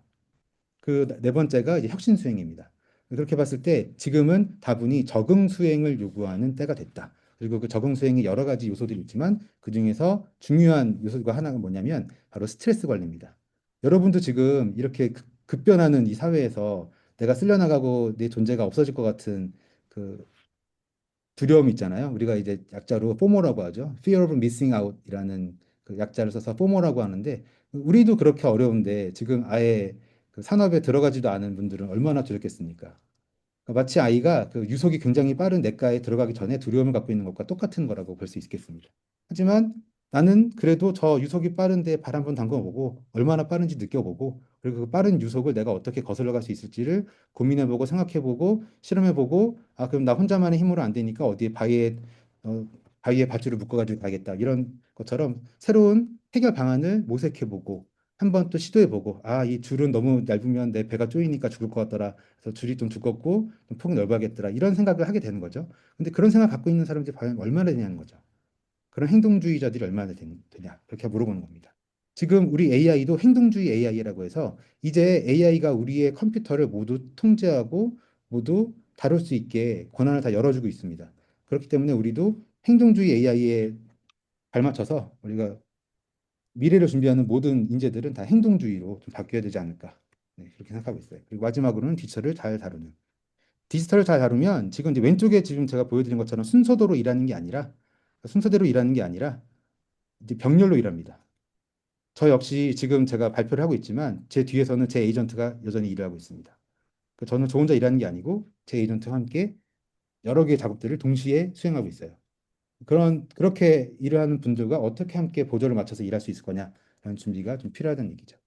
그 네 번째가 이제 혁신 수행입니다. 그렇게 봤을 때 지금은 다분히 적응 수행을 요구하는 때가 됐다. 그리고 그 적응 수행에 여러 가지 요소들이 있지만 그 중에서 중요한 요소가 하나가 뭐냐면 바로 스트레스 관리입니다. 여러분도 지금 이렇게 급변하는 이 사회에서 내가 쓸려나가고 내 존재가 없어질 것 같은 그 두려움이 있잖아요. 우리가 이제 약자로 포모라고 하죠. Fear of Missing Out이라는 그 약자를 써서 포모라고 하는데 우리도 그렇게 어려운데 지금 아예 그 산업에 들어가지도 않은 분들은 얼마나 두렵겠습니까? 그러니까 마치 아이가 그 유속이 굉장히 빠른 냇가에 들어가기 전에 두려움을 갖고 있는 것과 똑같은 거라고 볼 수 있겠습니다. 하지만 나는 그래도 저 유속이 빠른데 발 한번 담궈보고 얼마나 빠른지 느껴보고 그리고 그 빠른 유속을 내가 어떻게 거슬러 갈 수 있을지를 고민해보고 생각해보고 실험해보고 그럼 나 혼자만의 힘으로 안 되니까 어디에 어, 바위에 밧줄을 묶어가지고 가겠다 이런 것처럼 새로운 해결 방안을 모색해보고 한번 또 시도해보고 이 줄은 너무 얇으면 내 배가 쪼이니까 죽을 것 같더라. 그래서 줄이 좀 두껍고 좀 폭이 넓어야겠더라. 이런 생각을 하게 되는 거죠. 근데 그런 생각 갖고 있는 사람들이 과연 얼마나 되냐는 거죠. 그런 행동주의자들이 얼마나 되냐. 그렇게 물어보는 겁니다. 지금 우리 AI도 행동주의 AI라고 해서 이제 AI가 우리의 컴퓨터를 모두 통제하고 모두 다룰 수 있게 권한을 다 열어주고 있습니다. 그렇기 때문에 우리도 행동주의 AI에 발맞춰서 우리가 미래를 준비하는 모든 인재들은 다 행동주의로 좀 바뀌어야 되지 않을까. 네, 그렇게 생각하고 있어요. 그리고 마지막으로는 디지털을 잘 다루는. 디지털을 잘 다루면 지금 이제 왼쪽에 지금 제가 보여드린 것처럼 순서대로 일하는 게 아니라 순서대로 일하는 게 아니라 이제 병렬로 일합니다. 저 역시 지금 제가 발표를 하고 있지만 제 뒤에서는 제 에이전트가 여전히 일을 하고 있습니다. 저는 저 혼자 일하는 게 아니고 제 에이전트와 함께 여러 개의 작업들을 동시에 수행하고 있어요. 그렇게 일을 하는 분들과 어떻게 함께 보조를 맞춰서 일할 수 있을 거냐라는 준비가 좀 필요하다는 얘기죠.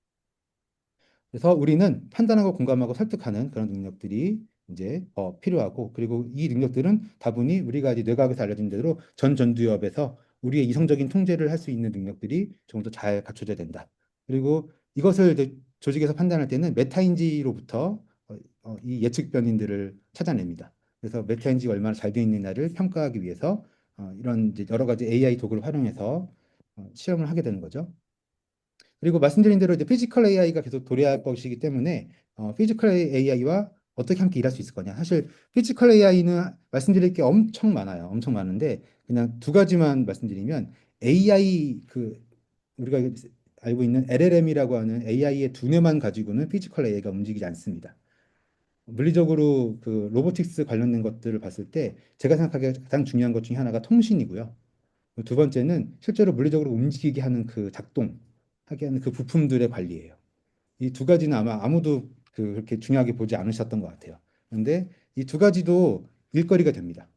그래서 우리는 판단하고 공감하고 설득하는 그런 능력들이 이제 필요하고 그리고 이 능력들은 다분히 우리가 이제 뇌과학에서 알려진 대로 전전두엽에서 우리의 이성적인 통제를 할 수 있는 능력들이 조금 더 잘 갖춰져야 된다. 그리고 이것을 이제 조직에서 판단할 때는 메타인지로부터 이 예측 변인들을 찾아냅니다. 그래서 메타인지가 얼마나 잘 되어 있느냐를 평가하기 위해서 이런 이제 여러 가지 AI 도구를 활용해서 시험을 하게 되는 거죠. 그리고 말씀드린 대로 이제 피지컬 AI가 계속 도래할 것이기 때문에 피지컬 AI와 어떻게 함께 일할 수 있을 거냐. 사실 피지컬 AI는 말씀드릴 게 엄청 많아요. 엄청 많은데 그냥 두 가지만 말씀드리면 AI 우리가 알고 있는 LLM이라고 하는 AI의 두뇌만 가지고는 피지컬 AI가 움직이지 않습니다. 물리적으로 그 로보틱스 관련된 것들을 봤을 때 제가 생각하기에 가장 중요한 것 중에 하나가 통신이고요. 두 번째는 실제로 물리적으로 움직이게 하는 그 작동하게 하는 그 부품들의 관리예요. 이 두 가지는 아마 아무도 그렇게 중요하게 보지 않으셨던 것 같아요. 그런데 이 두 가지도 일거리가 됩니다.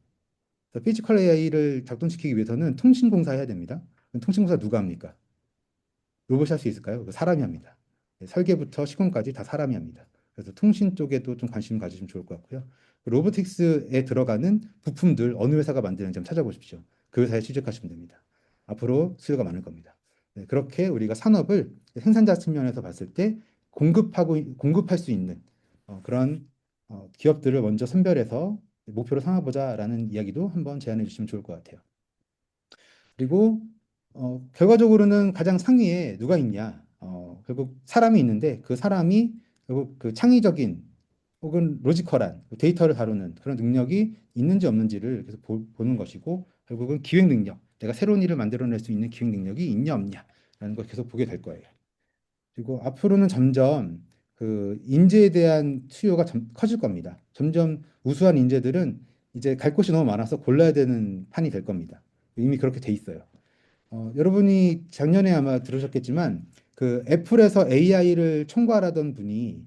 피지컬 AI를 작동시키기 위해서는 통신공사 해야 됩니다. 통신공사 누가 합니까? 로봇이 할 수 있을까요? 사람이 합니다. 네, 설계부터 시공까지 다 사람이 합니다. 그래서 통신 쪽에도 좀 관심 가지시면 좋을 것 같고요. 로보틱스에 들어가는 부품들 어느 회사가 만드는지 한번 찾아보십시오. 그 회사에 취직하시면 됩니다. 앞으로 수요가 많을 겁니다. 네, 그렇게 우리가 산업을 생산자 측면에서 봤을 때 공급할 수 있는 그런 기업들을 먼저 선별해서 목표로 삼아보자라는 이야기도 한번 제안해 주시면 좋을 것 같아요. 그리고 결과적으로는 가장 상위에 누가 있냐? 결국 사람이 있는데 그 사람이 결국 그 창의적인 혹은 로지컬한 그 데이터를 다루는 그런 능력이 있는지 없는지를 계속 보는 것이고 결국은 기획 능력, 내가 새로운 일을 만들어낼 수 있는 기획 능력이 있냐 없냐라는 걸 계속 보게 될 거예요. 그리고 앞으로는 점점 그 인재에 대한 수요가 커질 겁니다. 점점 우수한 인재들은 이제 갈 곳이 너무 많아서 골라야 되는 판이 될 겁니다. 이미 그렇게 돼 있어요. 여러분이 작년에 아마 들으셨겠지만 그 애플에서 AI를 총괄하던 분이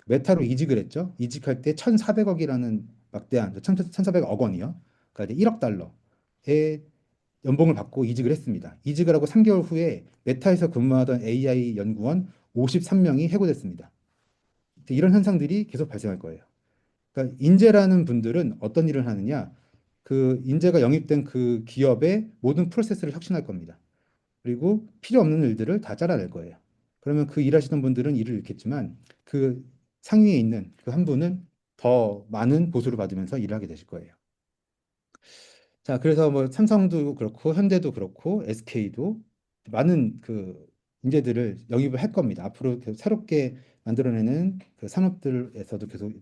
메타로 이직을 했죠. 이직할 때 1,400억이라는 막대한 1,400억 원이요. 그러니까 이제 1억 달러의 연봉을 받고 이직을 했습니다. 이직을 하고 3개월 후에 메타에서 근무하던 AI 연구원 53명이 해고됐습니다. 이런 현상들이 계속 발생할 거예요. 그러니까 인재라는 분들은 어떤 일을 하느냐? 그 인재가 영입된 그 기업의 모든 프로세스를 혁신할 겁니다. 그리고 필요 없는 일들을 다 잘라낼 거예요. 그러면 그 일하시던 분들은 일을 잃겠지만 그 상위에 있는 그 한 분은 더 많은 보수를 받으면서 일을 하게 되실 거예요. 자, 그래서 뭐 삼성도 그렇고 현대도 그렇고 SK도 많은 그 인재들을 영입을 할 겁니다. 앞으로 계속 새롭게 만들어내는 그 산업들에서도 계속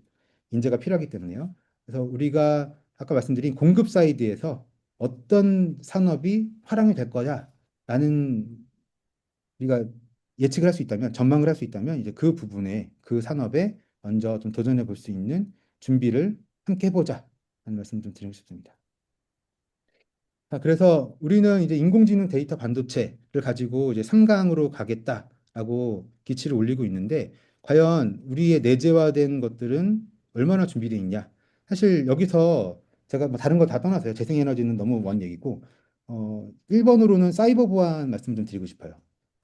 인재가 필요하기 때문에요. 그래서 우리가 아까 말씀드린 공급 사이드에서 어떤 산업이 화랑이 될 거냐라는 우리가 예측을 할 수 있다면, 전망을 할 수 있다면 이제 그 부분에 그 산업에 먼저 좀 도전해 볼 수 있는 준비를 함께 해보자 하는 말씀 좀 드리고 싶습니다. 자, 그래서 우리는 이제 인공지능 데이터 반도체를 가지고 이제 3강으로 가겠다라고 기치를 올리고 있는데 과연 우리의 내재화된 것들은 얼마나 준비되어 있냐? 사실 여기서 제가 뭐 다른 거 다 떠나서요. 재생에너지는 너무 먼 얘기고 1번으로는 사이버 보안 말씀 좀 드리고 싶어요.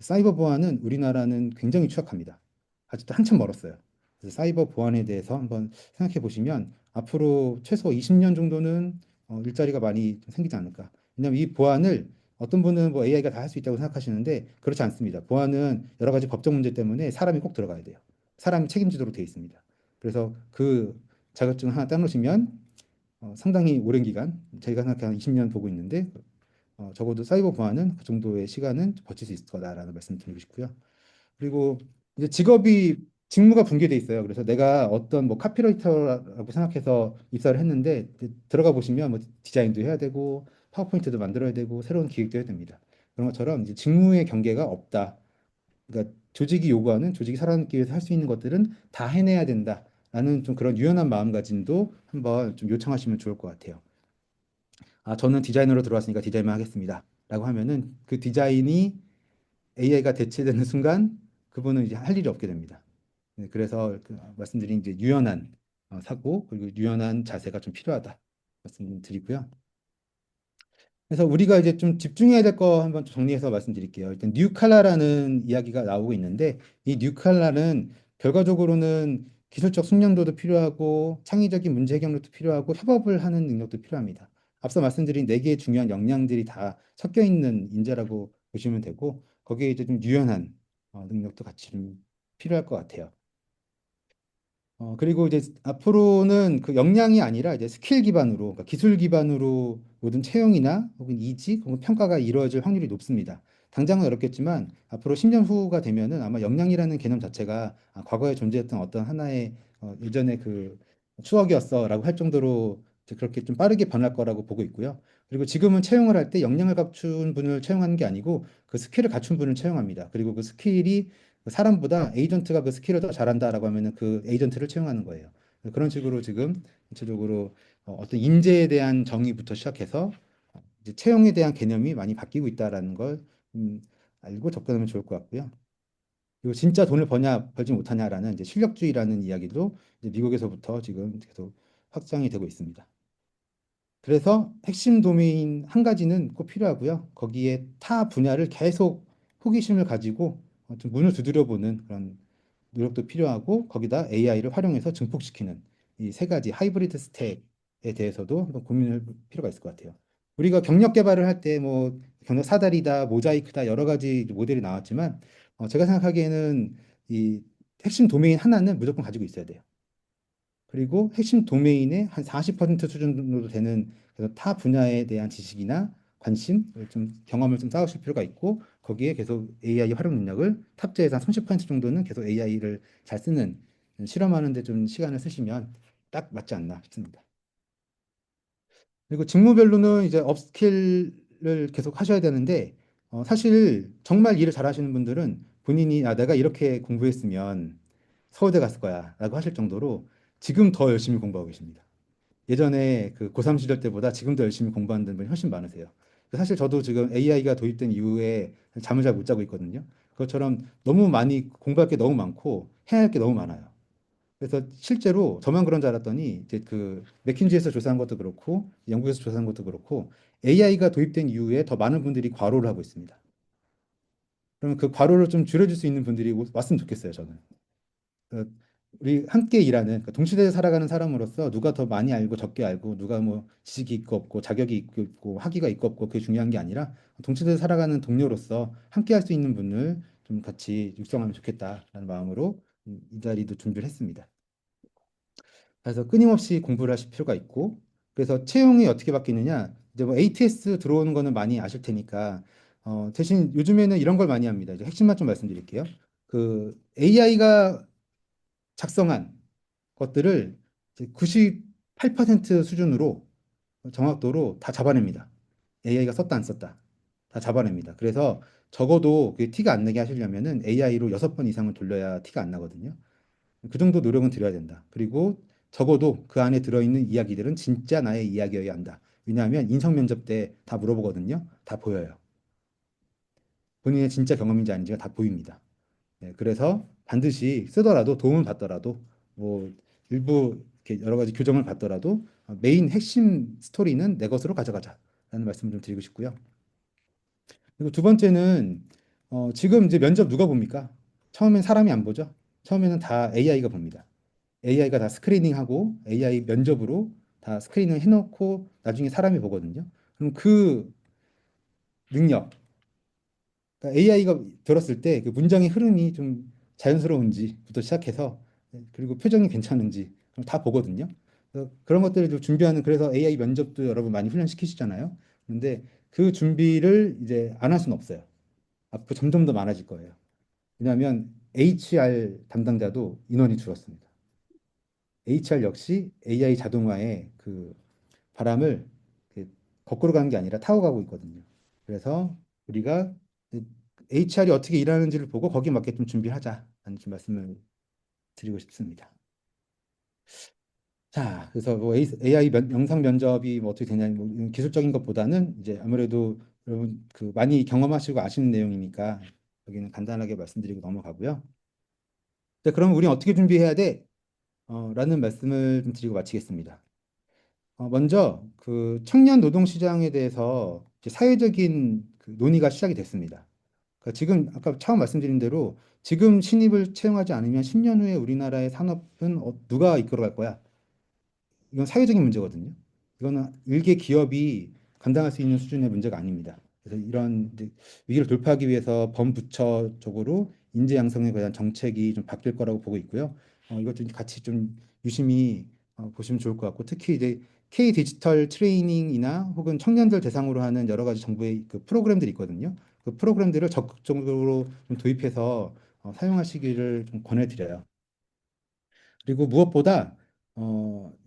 사이버 보안은 우리나라는 굉장히 취약합니다. 아직도 한참 멀었어요. 그래서 사이버 보안에 대해서 한번 생각해 보시면 앞으로 최소 20년 정도는 일자리가 많이 좀 생기지 않을까. 왜냐하면 이 보안을 어떤 분은 뭐 AI가 다 할 수 있다고 생각하시는데 그렇지 않습니다. 보안은 여러 가지 법적 문제 때문에 사람이 꼭 들어가야 돼요. 사람이 책임지도록 되어 있습니다. 그래서 그 자격증 하나 따놓으시면 상당히 오랜 기간, 저희가 생각한 20년 보고 있는데 적어도 사이버 보안은 그 정도의 시간은 버틸 수 있을 거다라는 말씀 드리고 싶고요. 그리고 이제 직무가 분계돼 있어요. 그래서 내가 어떤 뭐 카피라이터라고 생각해서 입사를 했는데 들어가 보시면 뭐 디자인도 해야 되고 파워포인트도 만들어야 되고 새로운 기획도 해야 됩니다. 그런 것처럼 이제 직무의 경계가 없다. 그러니까 조직이 살아남기 위해서 할 수 있는 것들은 다 해내야 된다라는 좀 그런 유연한 마음가짐도 한번 좀 요청하시면 좋을 것 같아요. 아, 저는 디자이너로 들어왔으니까 디자인만 하겠습니다. 라고 하면은 그 디자인이 AI가 대체되는 순간 그분은 이제 할 일이 없게 됩니다. 네, 그래서 말씀드린 이제 유연한 사고 그리고 유연한 자세가 좀 필요하다 말씀드리고요. 그래서 우리가 이제 좀 집중해야 될 거 한번 정리해서 말씀드릴게요. 일단 뉴칼라라는 이야기가 나오고 있는데 이 뉴칼라는 결과적으로는 기술적 숙련도도 필요하고 창의적인 문제 해결력도 필요하고 협업을 하는 능력도 필요합니다. 앞서 말씀드린 네 개의 중요한 역량들이 다 섞여 있는 인재라고 보시면 되고 거기에 이제 좀 유연한 능력도 같이 좀 필요할 것 같아요. 그리고 이제 앞으로는 그 역량이 아니라 이제 스킬 기반으로, 그러니까 기술 기반으로 모든 채용이나 혹은 이직, 혹은 평가가 이루어질 확률이 높습니다. 당장은 어렵겠지만 앞으로 10년 후가 되면은 아마 역량이라는 개념 자체가 과거에 존재했던 어떤 하나의 예전의 그 추억이었어라고 할 정도로 이제 그렇게 좀 빠르게 변할 거라고 보고 있고요. 그리고 지금은 채용을 할 때 역량을 갖춘 분을 채용하는 게 아니고 그 스킬을 갖춘 분을 채용합니다. 그리고 그 스킬이 그 사람보다 에이전트가 그 스킬을 더 잘한다라고 하면은 그 에이전트를 채용하는 거예요. 그런 식으로 지금 전체적으로 어떤 인재에 대한 정의부터 시작해서 이제 채용에 대한 개념이 많이 바뀌고 있다라는 걸 음, 알고 접근하면 좋을 것 같고요. 그리고 진짜 돈을 버냐 벌지 못하냐라는 이제 실력주의라는 이야기도 이제 미국에서부터 지금 계속 확장이 되고 있습니다. 그래서 핵심 도메인 한 가지는 꼭 필요하고요. 거기에 타 분야를 계속 호기심을 가지고 좀 문을 두드려 보는 그런 노력도 필요하고 거기다 AI를 활용해서 증폭시키는 이 세 가지 하이브리드 스택에 대해서도 한번 고민할 필요가 있을 것 같아요. 우리가 경력 개발을 할 때 뭐 경력 사다리다, 모자이크다 여러 가지 모델이 나왔지만 제가 생각하기에는 이 핵심 도메인 하나는 무조건 가지고 있어야 돼요. 그리고 핵심 도메인의 한 40% 수준 정도 되는 그래서 타 분야에 대한 지식이나 관심, 좀 경험을 좀 쌓으실 필요가 있고 거기에 계속 AI 활용 능력을 탑재해서 한 30% 정도는 계속 AI를 잘 쓰는 실험하는 데 좀 시간을 쓰시면 딱 맞지 않나 싶습니다. 그리고 직무별로는 이제 업스킬을 계속 하셔야 되는데 사실 정말 일을 잘하시는 분들은 본인이 내가 이렇게 공부했으면 서울대 갔을 거야 라고 하실 정도로 지금 더 열심히 공부하고 계십니다. 예전에 그 고3 시절 때보다 지금 더 열심히 공부하는 분이 훨씬 많으세요. 사실 저도 지금 AI가 도입된 이후에 잠을 잘 못 자고 있거든요. 그것처럼 너무 많이 공부할 게 너무 많고 해야 할 게 너무 많아요. 그래서 실제로 저만 그런 줄 알았더니 이제 그 맥킨지에서 조사한 것도 그렇고 영국에서 조사한 것도 그렇고 AI가 도입된 이후에 더 많은 분들이 과로를 하고 있습니다. 그러면 그 과로를 좀 줄여줄 수 있는 분들이 왔으면 좋겠어요, 저는. 그 우리 함께 일하는 그러니까 동시대에 살아가는 사람으로서 누가 더 많이 알고 적게 알고 누가 뭐 지식이 있고 없고 자격이 있고 학위가 있고 없고 그게 중요한 게 아니라 동시대에 살아가는 동료로서 함께 할 수 있는 분을 좀 같이 육성하면 좋겠다라는 마음으로 이 자리도 준비를 했습니다. 그래서 끊임없이 공부를 하실 필요가 있고 그래서 채용이 어떻게 바뀌느냐 이제 뭐 ATS 들어오는 거는 많이 아실 테니까 대신 요즘에는 이런 걸 많이 합니다. 이제 핵심만 좀 말씀드릴게요. 그 AI가 작성한 것들을 98% 수준으로 정확도로 다 잡아냅니다. AI가 썼다 안 썼다 다 잡아냅니다. 그래서 적어도 그 티가 안 나게 하시려면은 AI로 6번 이상을 돌려야 티가 안 나거든요. 그 정도 노력은 들여야 된다. 그리고 적어도 그 안에 들어있는 이야기들은 진짜 나의 이야기여야 한다. 왜냐하면 인성 면접 때 다 물어보거든요. 다 보여요. 본인의 진짜 경험인지 아닌지가 다 보입니다. 네, 그래서 반드시 쓰더라도 도움을 받더라도 뭐 일부 이렇게 여러 가지 교정을 받더라도 메인 핵심 스토리는 내 것으로 가져가자라는 말씀을 좀 드리고 싶고요. 그리고 두 번째는 지금 이제 면접 누가 봅니까? 처음엔 사람이 안 보죠. 처음에는 다 AI가 봅니다. AI가 다 스크리닝하고 AI 면접으로 다 스크린을 해놓고 나중에 사람이 보거든요. 그럼 그 능력, AI가 들었을 때 그 문장의 흐름이 좀 자연스러운지부터 시작해서 그리고 표정이 괜찮은지 그럼 다 보거든요. 그래서 그런 것들을 좀 준비하는 그래서 AI 면접도 여러분 많이 훈련시키시잖아요. 근데 그 준비를 이제 안 할 수는 없어요. 앞으로 점점 더 많아질 거예요. 왜냐하면 HR 담당자도 인원이 줄었습니다. HR 역시 AI 자동화의 그 바람을 이렇게 거꾸로 가는 게 아니라 타고 가고 있거든요. 그래서 우리가 HR이 어떻게 일하는지를 보고 거기에 맞게 좀 준비하자라는 좀 말씀을 드리고 싶습니다. 자, 그래서 뭐 AI 영상 면접이 뭐 어떻게 되냐, 뭐 이런 기술적인 것보다는 이제 아무래도 여러분 그 많이 경험하시고 아시는 내용이니까 여기는 간단하게 말씀드리고 넘어가고요. 자, 그럼 우리는 어떻게 준비해야 돼? 라는 말씀을 좀 드리고 마치겠습니다. 먼저 그 청년 노동 시장에 대해서 이제 사회적인 그 논의가 시작이 됐습니다. 그러니까 지금 아까 처음 말씀드린 대로 지금 신입을 채용하지 않으면 10년 후에 우리나라의 산업은 누가 이끌어갈 거야? 이건 사회적인 문제거든요. 이거는 일개 기업이 감당할 수 있는 수준의 문제가 아닙니다. 그래서 이런 이제 위기를 돌파하기 위해서 범부처 쪽으로 인재 양성에 관한 정책이 좀 바뀔 거라고 보고 있고요. 이것도 같이 좀 유심히 보시면 좋을 것 같고, 특히 이제 K 디지털 트레이닝이나 혹은 청년들 대상으로 하는 여러 가지 정부의 그 프로그램들이 있거든요. 그 프로그램들을 적극적으로 좀 도입해서 사용하시기를 좀 권해드려요. 그리고 무엇보다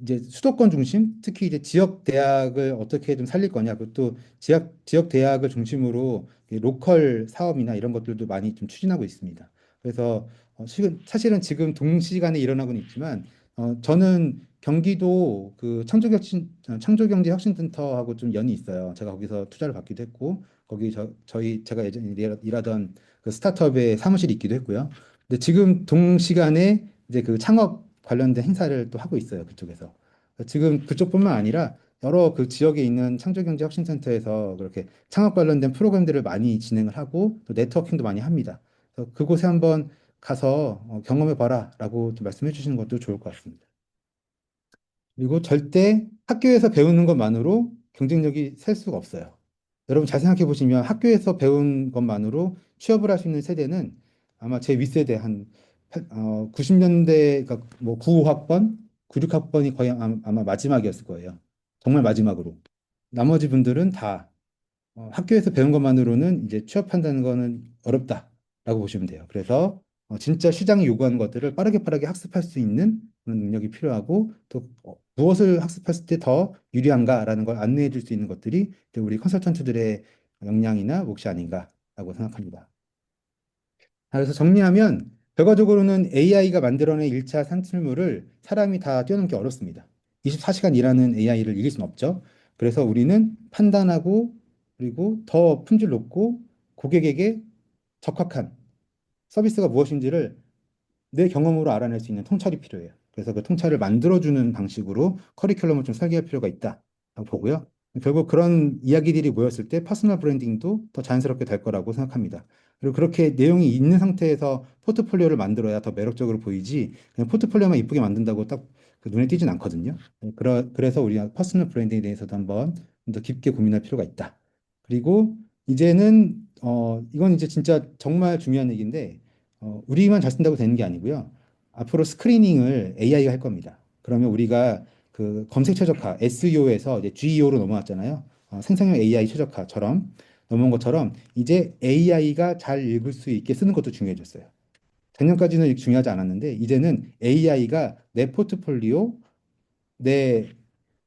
이제 수도권 중심, 특히 이제 지역 대학을 어떻게 좀 살릴 거냐, 그것도 지역 대학을 중심으로 이 로컬 사업이나 이런 것들도 많이 좀 추진하고 있습니다. 그래서 사실은 지금 동시간에 일어나고는 있지만 저는 경기도 그 창조경제혁신센터하고 좀 연이 있어요. 제가 거기서 투자를 받기도 했고 거기 제가 예전에 일하던 그 스타트업의 사무실이 있기도 했고요. 근데 지금 동시간에 이제 그 창업 관련된 행사를 또 하고 있어요. 그쪽에서. 지금 그쪽뿐만 아니라 여러 그 지역에 있는 창조경제혁신센터에서 그렇게 창업 관련된 프로그램들을 많이 진행을 하고 또 네트워킹도 많이 합니다. 그래서 그곳에 한번 가서 경험해 봐라라고 좀 말씀해 주시는 것도 좋을 것 같습니다. 그리고 절대 학교에서 배우는 것만으로 경쟁력이 셀 수가 없어요. 여러분 잘 생각해 보시면 학교에서 배운 것만으로 취업을 할 수 있는 세대는 아마 제 윗세대 한 90년대, 그러니까 뭐 95학번, 96학번이 거의 아마 마지막이었을 거예요. 정말 마지막으로. 나머지 분들은 다 학교에서 배운 것만으로는 이제 취업한다는 거는 어렵다라고 보시면 돼요. 그래서 진짜 시장이 요구하는 것들을 빠르게 빠르게 학습할 수 있는 그런 능력이 필요하고 또 무엇을 학습했을 때 더 유리한가라는 걸 안내해 줄 수 있는 것들이 이제 우리 컨설턴트들의 역량이나 몫이 아닌가라고 생각합니다. 그래서 정리하면 결과적으로는 AI가 만들어낸 1차 산출물을 사람이 다 뛰어넘기 어렵습니다. 24시간 일하는 AI를 이길 수는 없죠. 그래서 우리는 판단하고 그리고 더 품질 높고 고객에게 적합한 서비스가 무엇인지를 내 경험으로 알아낼 수 있는 통찰이 필요해요. 그래서 그 통찰을 만들어주는 방식으로 커리큘럼을 좀 설계할 필요가 있다고 보고요. 결국 그런 이야기들이 모였을 때 퍼스널 브랜딩도 더 자연스럽게 될 거라고 생각합니다. 그리고 그렇게 내용이 있는 상태에서 포트폴리오를 만들어야 더 매력적으로 보이지 그냥 포트폴리오만 이쁘게 만든다고 딱그 눈에 띄진 않거든요. 그래서 우리가 퍼스널 브랜딩에 대해서도 한번 좀 더 깊게 고민할 필요가 있다. 그리고 이제는 이건 이제 진짜 정말 중요한 얘기인데 우리만 잘 쓴다고 되는 게 아니고요. 앞으로 스크리닝을 AI가 할 겁니다. 그러면 우리가 그 검색 최적화 SEO에서 이제 GEO로 넘어왔잖아요. 생성형 AI 최적화처럼 넘어온 것처럼 이제 AI가 잘 읽을 수 있게 쓰는 것도 중요해졌어요. 작년까지는 중요하지 않았는데 이제는 AI가 내 포트폴리오, 내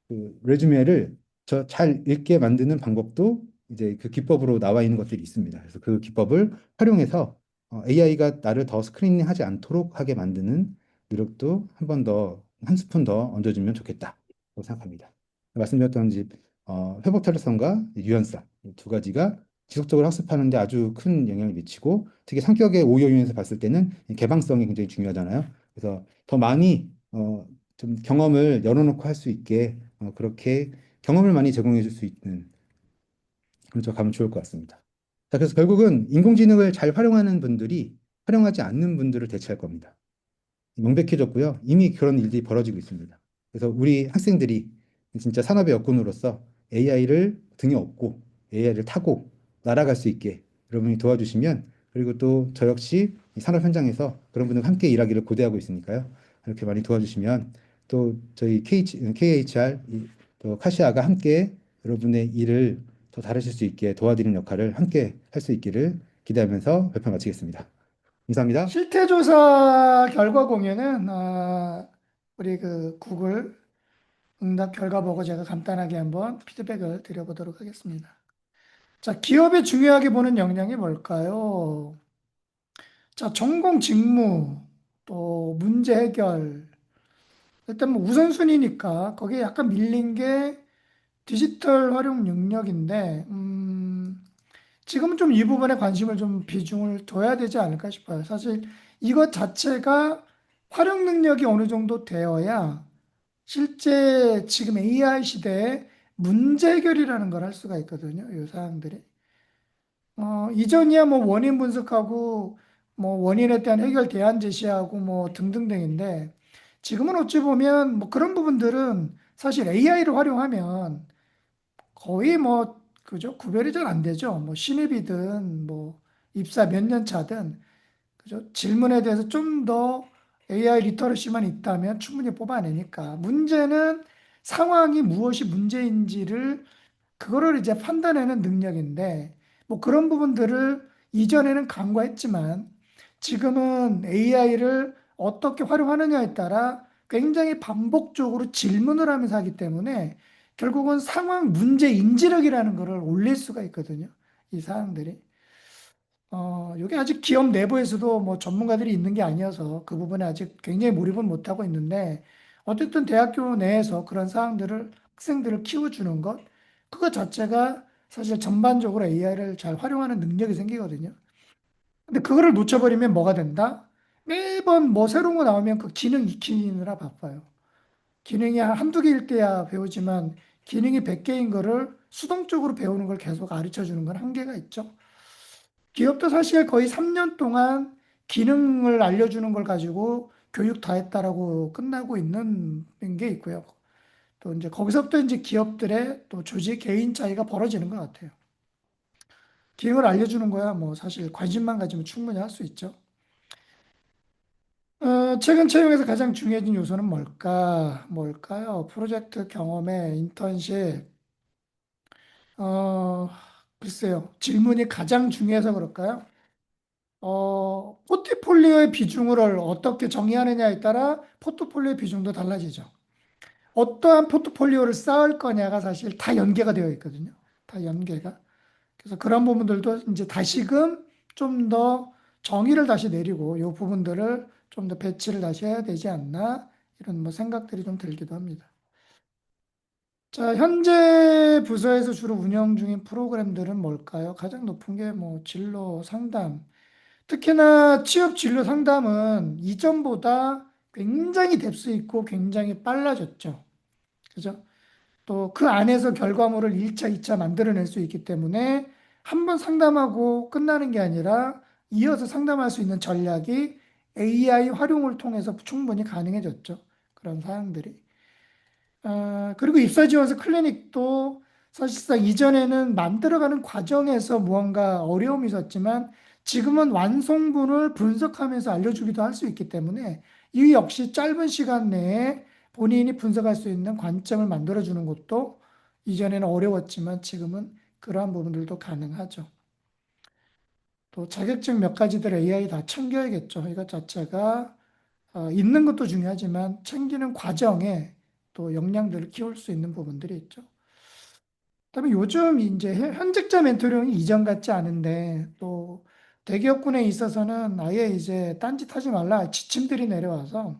그 레주메를 저 잘 읽게 만드는 방법도 이제 그 기법으로 나와 있는 것들이 있습니다. 그래서 그 기법을 활용해서 AI가 나를 더 스크리닝하지 않도록 하게 만드는 노력도 한 번 더, 한 스푼 더 얹어주면 좋겠다고 생각합니다. 말씀드렸던 회복 탄력성과 유연성 이 두 가지가 지속적으로 학습하는 데 아주 큰 영향을 미치고 특히 성격의 오요인에서 봤을 때는 이 개방성이 굉장히 중요하잖아요. 그래서 더 많이 좀 경험을 열어놓고 할 수 있게 그렇게 경험을 많이 제공해 줄 수 있는 그런 쪽 가면 좋을 것 같습니다. 자, 그래서 결국은 인공지능을 잘 활용하는 분들이 활용하지 않는 분들을 대체할 겁니다. 명백해졌고요. 이미 그런 일들이 벌어지고 있습니다. 그래서 우리 학생들이 진짜 산업의 여군으로서 AI를 등에 업고 AI를 타고 날아갈 수 있게 여러분이 도와주시면 그리고 또 저 역시 이 산업 현장에서 그런 분들과 함께 일하기를 고대하고 있으니까요. 이렇게 많이 도와주시면 또 저희 KHR 또 카시아가 함께 여러분의 일을 더 잘하실 수 있게 도와드리는 역할을 함께 할 수 있기를 기대하면서 발표 마치겠습니다. 감사합니다. 실태조사 결과 공유는 우리 그 구글 응답 결과 보고 제가 간단하게 한번 피드백을 드려보도록 하겠습니다. 자, 기업에 중요하게 보는 역량이 뭘까요? 자, 전공 직무, 또 문제 해결. 일단 뭐 우선순위니까 거기에 약간 밀린 게 디지털 활용 능력인데, 지금은 좀 이 부분에 관심을 좀 비중을 둬야 되지 않을까 싶어요. 사실 이것 자체가 활용 능력이 어느 정도 되어야 실제 지금 AI 시대에 문제 해결이라는 걸 할 수가 있거든요. 이 사항들이. 이전이야 뭐 원인 분석하고 뭐 원인에 대한 해결 대안 제시하고 뭐 등등등인데 지금은 어찌 보면 뭐 그런 부분들은 사실 AI를 활용하면 거의 뭐 그죠? 구별이 잘 안 되죠. 뭐 신입이든 뭐 입사 몇 년 차든 그죠? 질문에 대해서 좀 더 AI 리터러시만 있다면 충분히 뽑아내니까 문제는 상황이 무엇이 문제인지를 그거를 이제 판단하는 능력인데, 뭐 그런 부분들을 이전에는 간과했지만, 지금은 AI를 어떻게 활용하느냐에 따라 굉장히 반복적으로 질문을 하면서 하기 때문에, 결국은 상황 문제 인지력이라는 거를 올릴 수가 있거든요. 이 사항들이. 이게 아직 기업 내부에서도 뭐 전문가들이 있는 게 아니어서 그 부분에 아직 굉장히 몰입은 못하고 있는데, 어쨌든 대학교 내에서 그런 사항들을 학생들을 키워주는 것, 그거 자체가 사실 전반적으로 AI를 잘 활용하는 능력이 생기거든요. 근데 그거를 놓쳐버리면 뭐가 된다? 매번 뭐 새로운 거 나오면 그 기능 익히느라 바빠요. 기능이 한두 개일 때야 배우지만 기능이 100개인 거를 수동적으로 배우는 걸 계속 가르쳐 주는 건 한계가 있죠. 기업도 사실 거의 3년 동안 기능을 알려주는 걸 가지고 교육 다 했다라고 끝나고 있는 게 있고요. 또 이제 거기서부터 이제 기업들의 또 조직 개인 차이가 벌어지는 것 같아요. 기능을 알려주는 거야 뭐 사실 관심만 가지면 충분히 할 수 있죠. 최근 채용에서 가장 중요해진 요소는 뭘까요? 프로젝트 경험에 인턴십. 어, 글쎄요. 질문이 가장 중요해서 그럴까요? 포트폴리오의 비중을 어떻게 정의하느냐에 따라 포트폴리오의 비중도 달라지죠. 어떠한 포트폴리오를 쌓을 거냐가 사실 다 연계가 되어 있거든요. 다 연계가. 그래서 그런 부분들도 이제 다시금 좀 더 정의를 다시 내리고 이 부분들을 좀 더 배치를 다시 해야 되지 않나 이런 뭐 생각들이 좀 들기도 합니다. 자, 현재 부서에서 주로 운영 중인 프로그램들은 뭘까요? 가장 높은 게 뭐 진로 상담, 특히나 취업 진로 상담은 이전보다 굉장히 뎁스 있고 굉장히 빨라졌죠. 그죠? 또 그 안에서 결과물을 1차, 2차 만들어낼 수 있기 때문에 한 번 상담하고 끝나는 게 아니라 이어서 상담할 수 있는 전략이 AI 활용을 통해서 충분히 가능해졌죠. 그런 사항들이. 그리고 입사 지원서 클리닉도 사실상 이전에는 만들어가는 과정에서 무언가 어려움이 있었지만 지금은 완성본을 분석하면서 알려주기도 할 수 있기 때문에 이 역시 짧은 시간 내에 본인이 분석할 수 있는 관점을 만들어주는 것도 이전에는 어려웠지만 지금은 그러한 부분들도 가능하죠. 또 자격증 몇 가지들 AI 다 챙겨야겠죠. 이것 자체가 있는 것도 중요하지만 챙기는 과정에 또 역량들을 키울 수 있는 부분들이 있죠. 그다음에 요즘 이제 현직자 멘토링이 이전 같지 않은데 또 대기업군에 있어서는 아예 이제 딴짓하지 말라 지침들이 내려와서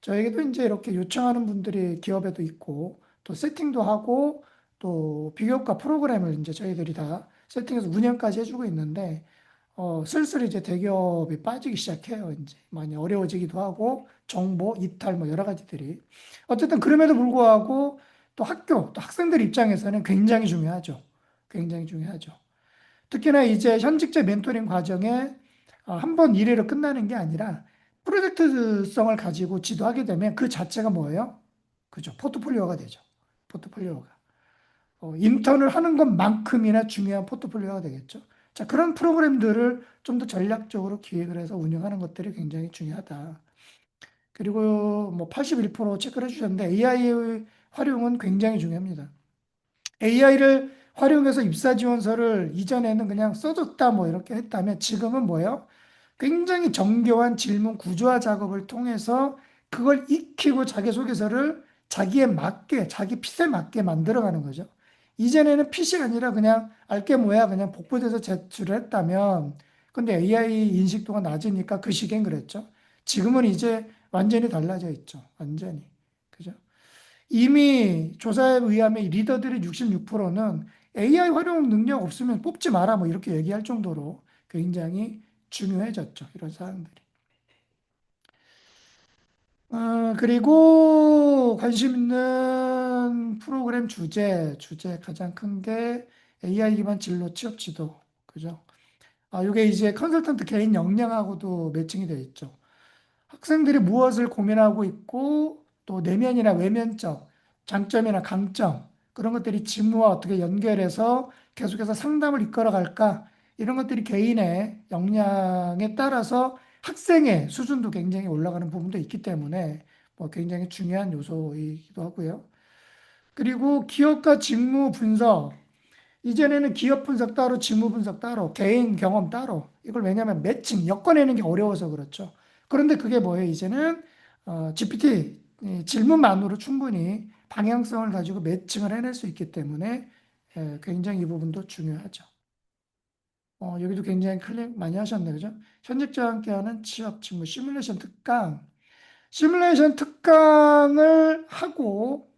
저에게도 이제 이렇게 요청하는 분들이 기업에도 있고 또 세팅도 하고 또 비교과 프로그램을 이제 저희들이 다 세팅해서 운영까지 해주고 있는데 슬슬 이제 대기업이 빠지기 시작해요. 이제 많이 어려워지기도 하고 정보 이탈 뭐 여러 가지들이 어쨌든 그럼에도 불구하고 또 학교 또 학생들 입장에서는 굉장히 중요하죠. 굉장히 중요하죠. 특히나 이제 현직자 멘토링 과정에 한 번 일회로 끝나는 게 아니라 프로젝트성을 가지고 지도하게 되면 그 자체가 뭐예요? 그죠? 포트폴리오가 되죠. 포트폴리오가. 인턴을 하는 것만큼이나 중요한 포트폴리오가 되겠죠. 자, 그런 프로그램들을 좀 더 전략적으로 기획을 해서 운영하는 것들이 굉장히 중요하다. 그리고 뭐 81% 체크를 해주셨는데 AI 활용은 굉장히 중요합니다. AI를 활용해서 입사 지원서를 이전에는 그냥 써줬다 뭐 이렇게 했다면 지금은 뭐예요? 굉장히 정교한 질문 구조화 작업을 통해서 그걸 익히고 자기소개서를 자기에 맞게, 자기 핏에 맞게 만들어가는 거죠. 이전에는 핏이 아니라 그냥 알게 뭐야 그냥 복붙해서 제출을 했다면 근데 AI 인식도가 낮으니까 그 시기엔 그랬죠. 지금은 이제 완전히 달라져 있죠. 완전히. 그죠? 이미 조사에 의하면 이 리더들의 66%는 AI 활용 능력 없으면 뽑지 마라 뭐 이렇게 얘기할 정도로 굉장히 중요해졌죠. 이런 사항들이. 그리고 관심 있는 프로그램 주제 가장 큰 게 AI 기반 진로 취업 지도. 그죠? 이게 이제 컨설턴트 개인 역량하고도 매칭이 되어 있죠. 학생들이 무엇을 고민하고 있고 또 내면이나 외면적, 장점이나 강점 그런 것들이 직무와 어떻게 연결해서 계속해서 상담을 이끌어 갈까 이런 것들이 개인의 역량에 따라서 학생의 수준도 굉장히 올라가는 부분도 있기 때문에 뭐 굉장히 중요한 요소이기도 하고요. 그리고 기업과 직무 분석 이전에는 기업 분석 따로, 직무 분석 따로, 개인 경험 따로. 이걸 왜냐하면 매칭, 엮어내는 게 어려워서 그렇죠. 그런데 그게 뭐예요? 이제는 GPT 이 질문만으로 충분히 방향성을 가지고 매칭을 해낼 수 있기 때문에 굉장히 이 부분도 중요하죠. 여기도 굉장히 클릭 많이 하셨네요. 그죠? 현직자와 함께하는 취업, 직무, 시뮬레이션 특강. 시뮬레이션 특강을 하고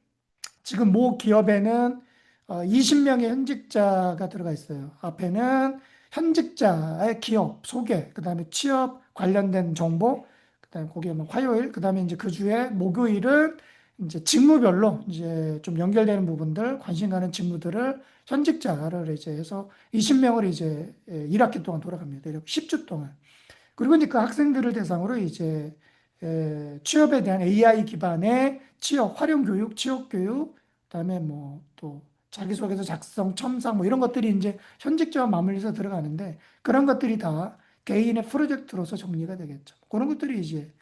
지금 모 기업에는 20명의 현직자가 들어가 있어요. 앞에는 현직자의 기업 소개, 그다음에 취업 관련된 정보, 그다음에 거기에 뭐 화요일, 그다음에 이제 그 주에 목요일은 이제 직무별로 이제 좀 연결되는 부분들, 관심 가는 직무들을 현직자를 이제 해서 20명을 이제 1학기 동안 돌아갑니다. 이렇게 10주 동안. 그리고 이제 그 학생들을 대상으로 이제 취업에 대한 AI 기반의 취업 활용 교육, 취업 교육, 그다음에 뭐 또 자기소개서 작성, 첨삭 뭐 이런 것들이 이제 현직자와 맞물려서 들어가는데 그런 것들이 다 개인의 프로젝트로서 정리가 되겠죠. 그런 것들이 이제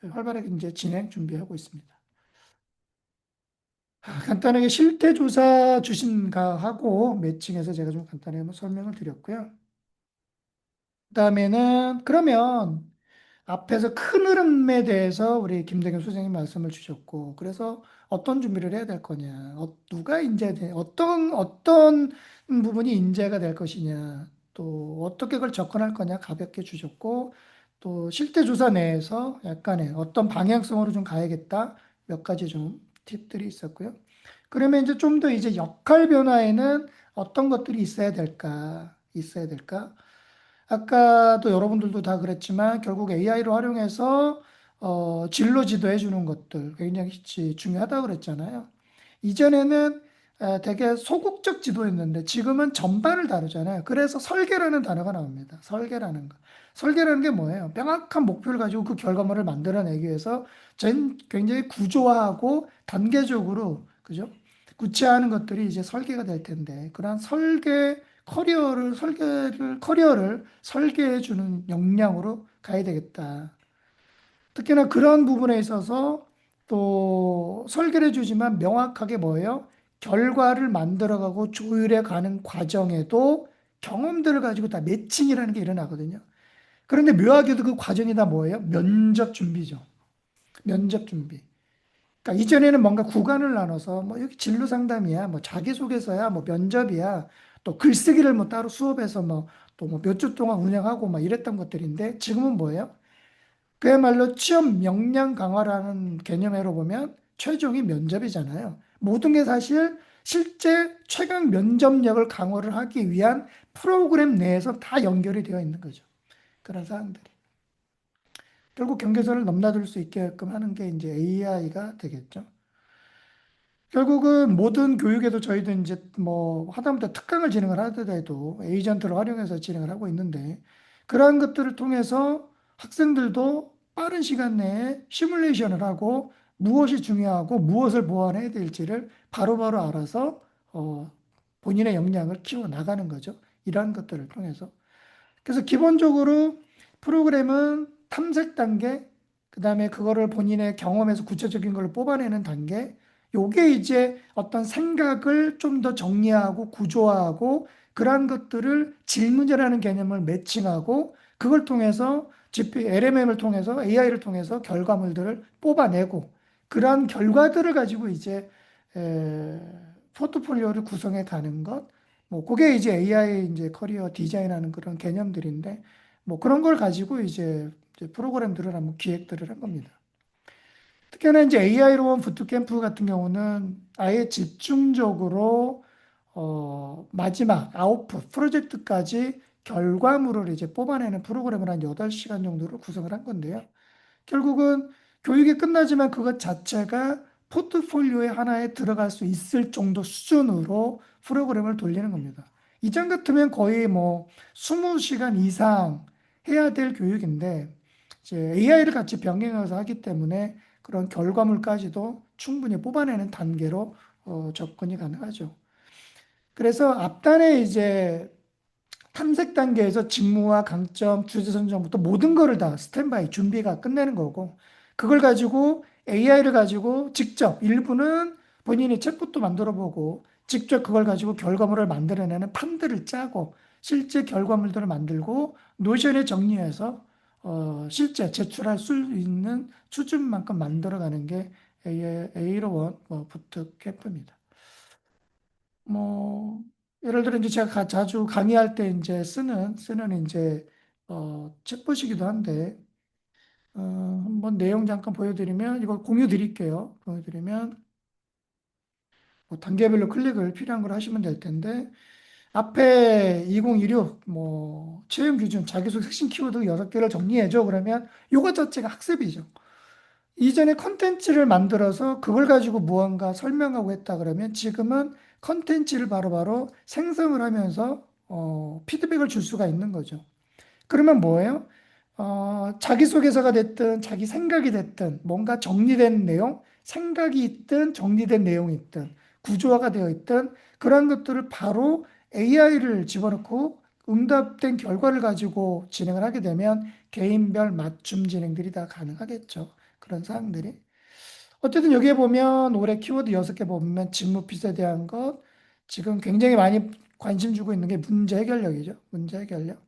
활발하게 이제 진행 준비하고 있습니다. 간단하게 실태 조사 주신가 하고 매칭해서 제가 좀 간단히 한번 설명을 드렸고요. 그다음에는 그러면 앞에서 큰 흐름에 대해서 우리 김대겸 소장님 말씀을 주셨고, 그래서 어떤 준비를 해야 될 거냐, 누가 인재돼, 어떤 부분이 인재가 될 것이냐, 또 어떻게 그걸 접근할 거냐 가볍게 주셨고, 또 실태 조사 내에서 약간의 어떤 방향성으로 좀 가야겠다 몇 가지 좀 팁들이 있었고요. 그러면 이제 좀 더 이제 역할 변화에는 어떤 것들이 있어야 될까? 아까도 여러분들도 다 그랬지만 결국 AI를 활용해서 진로 지도해 주는 것들 굉장히 중요하다고 그랬잖아요. 이전에는 되게 소극적 지도였는데 지금은 전반을 다루잖아요. 그래서 설계라는 단어가 나옵니다. 설계라는 거. 설계라는 게 뭐예요? 명확한 목표를 가지고 그 결과물을 만들어내기 위해서 굉장히 구조화하고 단계적으로 그죠? 구체화하는 것들이 이제 설계가 될 텐데 그러한 커리어를 설계해 주는 역량으로 가야 되겠다. 특히나 그런 부분에 있어서 또 설계를 해주지만 명확하게 뭐예요? 결과를 만들어가고 조율해 가는 과정에도 경험들을 가지고 다 매칭이라는 게 일어나거든요. 그런데 묘하게도 그 과정이 다 뭐예요? 면접 준비죠. 면접 준비. 그러니까 이전에는 뭔가 구간을 나눠서 뭐 여기 진로 상담이야, 뭐 자기소개서야, 뭐 면접이야, 또 글쓰기를 뭐 따로 수업에서 뭐 또 뭐 몇 주 동안 운영하고 막 이랬던 것들인데 지금은 뭐예요? 그야말로 취업 역량 강화라는 개념으로 보면 최종이 면접이잖아요. 모든 게 사실 실제 최강 면접력을 강화를 하기 위한 프로그램 내에서 다 연결이 되어 있는 거죠. 그런 사항들이. 결국 경계선을 넘나들 수 있게끔 하는 게 이제 AI가 되겠죠. 결국은 모든 교육에도 저희도 이제 뭐 하다못해 특강을 진행을 하더라도 에이전트를 활용해서 진행을 하고 있는데 그러한 것들을 통해서 학생들도 빠른 시간 내에 시뮬레이션을 하고 무엇이 중요하고 무엇을 보완해야 될지를 바로바로 알아서 본인의 역량을 키워 나가는 거죠. 이러한 것들을 통해서. 그래서 기본적으로 프로그램은 탐색 단계, 그 다음에 그거를 본인의 경험에서 구체적인 걸 뽑아내는 단계, 요게 이제 어떤 생각을 좀 더 정리하고 구조화하고 그러한 것들을 질문이라는 개념을 매칭하고 그걸 통해서 LMM을 통해서 AI를 통해서 결과물들을 뽑아내고 그러한 결과들을 가지고 이제 포트폴리오를 구성해 가는 것, 뭐 그게 이제 AI 이제 커리어 디자인하는 그런 개념들인데 뭐 그런 걸 가지고 이제 프로그램들을 한번 기획들을 한 겁니다. 특히나 이제 AI로 한 부트캠프 같은 경우는 아예 집중적으로 마지막 아웃풋 프로젝트까지 결과물을 이제 뽑아내는 프로그램을 한 8시간 정도를 구성을 한 건데요. 결국은 교육이 끝나지만 그것 자체가 포트폴리오의 하나에 들어갈 수 있을 정도 수준으로 프로그램을 돌리는 겁니다. 이전 같으면 거의 뭐 20시간 이상 해야 될 교육인데 이제 AI를 같이 병행해서 하기 때문에 그런 결과물까지도 충분히 뽑아내는 단계로 접근이 가능하죠. 그래서 앞단에 이제 탐색 단계에서 직무와 강점, 주제 선정부터 모든 거를 다 스탠바이 준비가 끝내는 거고 그걸 가지고 AI를 가지고 직접 일부는 본인이 챗봇도 만들어 보고 직접 그걸 가지고 결과물을 만들어내는 판들을 짜고 실제 결과물들을 만들고 노션에 정리해서 실제 제출할 수 있는 수준만큼 만들어가는 게 A로1 부트 캠프입니다. 뭐 예를 들어 이제 제가 자주 강의할 때 이제 쓰는 이제 챗봇이기도 한데 한번 내용 잠깐 보여드리면 이거 공유 드릴게요. 보여드리면 뭐 단계별로 클릭을 필요한 걸 하시면 될 텐데 앞에 2016 뭐 채용 기준 자기소개 핵심 키워드 6개를 정리해줘 그러면 요거 자체가 학습이죠. 이전에 컨텐츠를 만들어서 그걸 가지고 무언가 설명하고 했다 그러면 지금은 컨텐츠를 바로바로 생성을 하면서 피드백을 줄 수가 있는 거죠. 그러면 뭐예요? 자기소개서가 됐든 자기 생각이 됐든 뭔가 정리된 내용, 생각이 있든 정리된 내용이 있든 구조화가 되어 있든 그런 것들을 바로 AI를 집어넣고 응답된 결과를 가지고 진행을 하게 되면 개인별 맞춤 진행들이 다 가능하겠죠. 그런 사항들이. 어쨌든 여기에 보면 올해 키워드 6개 보면 직무 핏에 대한 것, 지금 굉장히 많이 관심 주고 있는 게 문제 해결력이죠. 문제 해결력.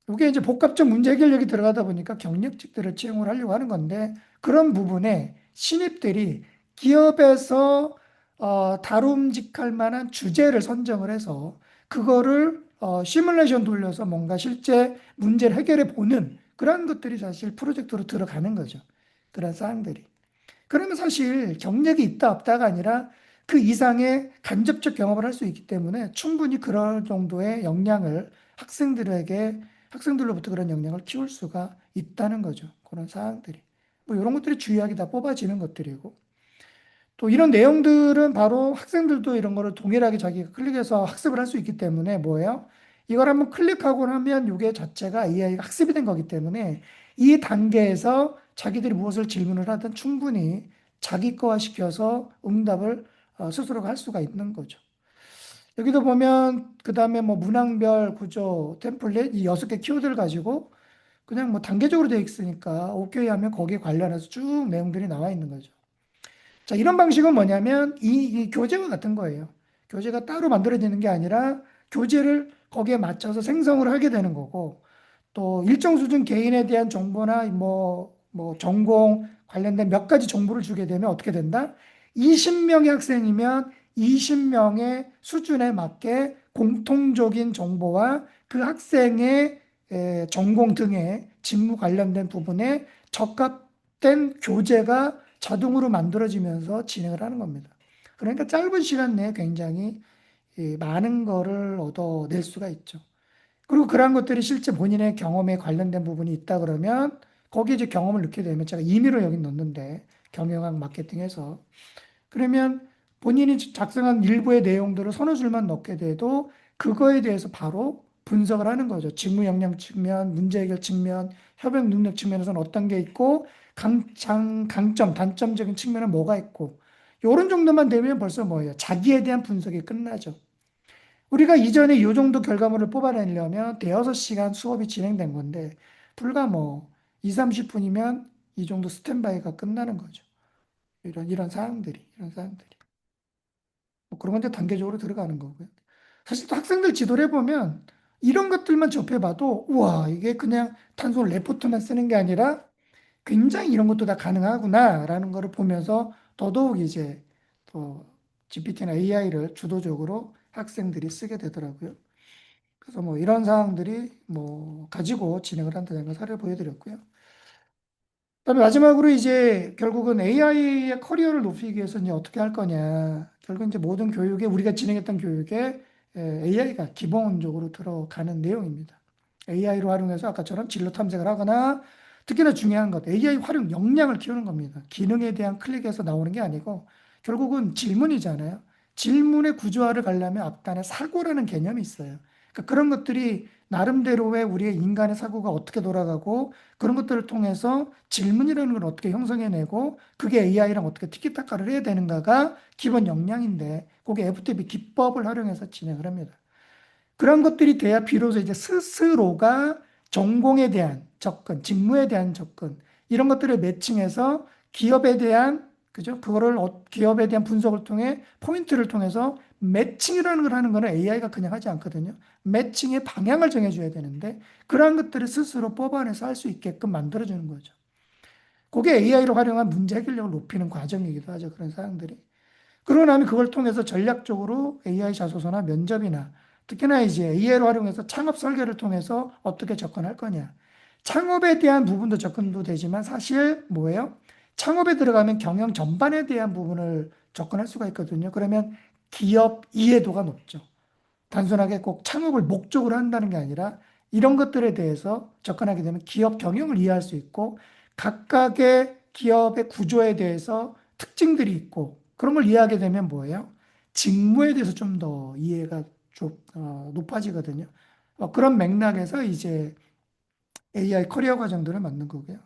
이게 이제 복합적 문제 해결력이 들어가다 보니까 경력직들을 채용을 하려고 하는 건데 그런 부분에 신입들이 기업에서 다rum직할 만한 주제를 선정을 해서 그거를 시뮬레이션 돌려서 뭔가 실제 문제를 해결해 보는 그런 것들이 사실 프로젝트로 들어가는 거죠. 그런 사항들이. 그러면 사실 경력이 있다 없다가 아니라 그 이상의 간접적 경험을 할 수 있기 때문에 충분히 그럴 정도의 역량을 학생들로부터 그런 역량을 키울 수가 있다는 거죠. 그런 사항들이. 뭐 이런 것들이 주요하게 다 뽑아지는 것들이고. 또 이런 내용들은 바로 학생들도 이런 거를 동일하게 자기가 클릭해서 학습을 할 수 있기 때문에 뭐예요? 이걸 한번 클릭하고 나면 이게 자체가 AI가 학습이 된 거기 때문에 이 단계에서 자기들이 무엇을 질문을 하든 충분히 자기 거화 시켜서 응답을 스스로가 할 수가 있는 거죠. 여기도 보면 그 다음에 뭐 문항별 구조 템플릿 이 6개 키워드를 가지고 그냥 뭐 단계적으로 되어 있으니까 오케이 하면 거기에 관련해서 쭉 내용들이 나와 있는 거죠. 자, 이런 방식은 뭐냐면 이 교재와 같은 거예요. 교재가 따로 만들어지는 게 아니라 교재를 거기에 맞춰서 생성을 하게 되는 거고 또 일정 수준 개인에 대한 정보나 뭐 전공 관련된 몇 가지 정보를 주게 되면 어떻게 된다? 20명의 학생이면 20명의 수준에 맞게 공통적인 정보와 그 학생의 전공 등의 직무 관련된 부분에 적합된 교재가 자동으로 만들어지면서 진행을 하는 겁니다. 그러니까 짧은 시간 내에 굉장히 많은 거를 얻어낼 수가 있죠. 그리고 그러한 것들이 실제 본인의 경험에 관련된 부분이 있다 그러면 거기에 이제 경험을 넣게 되면 제가 임의로 여기 넣는데 경영학 마케팅에서 그러면 본인이 작성한 일부의 내용들을 서너 줄만 넣게 돼도 그거에 대해서 바로 분석을 하는 거죠. 직무 역량 측면, 문제 해결 측면, 협역 능력 측면에서는 어떤 게 있고 강점, 단점적인 측면은 뭐가 있고 이런 정도만 되면 벌써 뭐예요? 자기에 대한 분석이 끝나죠. 우리가 이전에 이 정도 결과물을 뽑아내려면 대여섯 시간 수업이 진행된 건데 불과 뭐 2, 30분이면 이 정도 스탠바이가 끝나는 거죠. 이런 사항들이. 뭐 그런 건데 단계적으로 들어가는 거고요. 사실 또 학생들 지도를 해보면 이런 것들만 접해봐도 우와 이게 그냥 단순 레포트만 쓰는 게 아니라 굉장히 이런 것도 다 가능하구나라는 거를 보면서 더더욱 이제 또 GPT나 AI를 주도적으로 학생들이 쓰게 되더라고요. 그래서 뭐 이런 사항들이 뭐 가지고 진행을 한다는 걸 사례를 보여드렸고요. 그다음에 마지막으로 이제 결국은 AI의 커리어를 높이기 위해서 이제 어떻게 할 거냐. 결국 이제 모든 교육에 우리가 진행했던 교육에 AI가 기본적으로 들어가는 내용입니다. AI로 활용해서 아까처럼 진로 탐색을 하거나 특히나 중요한 것 AI 활용 역량을 키우는 겁니다. 기능에 대한 클릭에서 나오는 게 아니고 결국은 질문이잖아요. 질문의 구조화를 가려면 앞단에 사고라는 개념이 있어요. 그러니까 그런 것들이 나름대로의 우리의 인간의 사고가 어떻게 돌아가고 그런 것들을 통해서 질문이라는 걸 어떻게 형성해내고 그게 AI랑 어떻게 티키타카를 해야 되는가가 기본 역량인데 그게 FTP 기법을 활용해서 진행을 합니다. 그런 것들이 돼야 비로소 이제 스스로가 전공에 대한 접근, 직무에 대한 접근, 이런 것들을 매칭해서 기업에 대한, 그죠? 그거를 기업에 대한 분석을 통해 포인트를 통해서 매칭이라는 걸 하는 거는 AI가 그냥 하지 않거든요. 매칭의 방향을 정해줘야 되는데 그러한 것들을 스스로 뽑아내서 할 수 있게끔 만들어주는 거죠. 그게 AI로 활용한 문제 해결력을 높이는 과정이기도 하죠. 그런 사항들이. 그러고 나면 그걸 통해서 전략적으로 AI 자소서나 면접이나 특히나 이제 AI를 활용해서 창업 설계를 통해서 어떻게 접근할 거냐. 창업에 대한 부분도 접근도 되지만 사실 뭐예요? 창업에 들어가면 경영 전반에 대한 부분을 접근할 수가 있거든요. 그러면 기업 이해도가 높죠. 단순하게 꼭 창업을 목적으로 한다는 게 아니라 이런 것들에 대해서 접근하게 되면 기업 경영을 이해할 수 있고 각각의 기업의 구조에 대해서 특징들이 있고 그런 걸 이해하게 되면 뭐예요? 직무에 대해서 좀 더 이해가 좀 높아지거든요. 그런 맥락에서 이제 AI 커리어 과정들을 만든 거고요.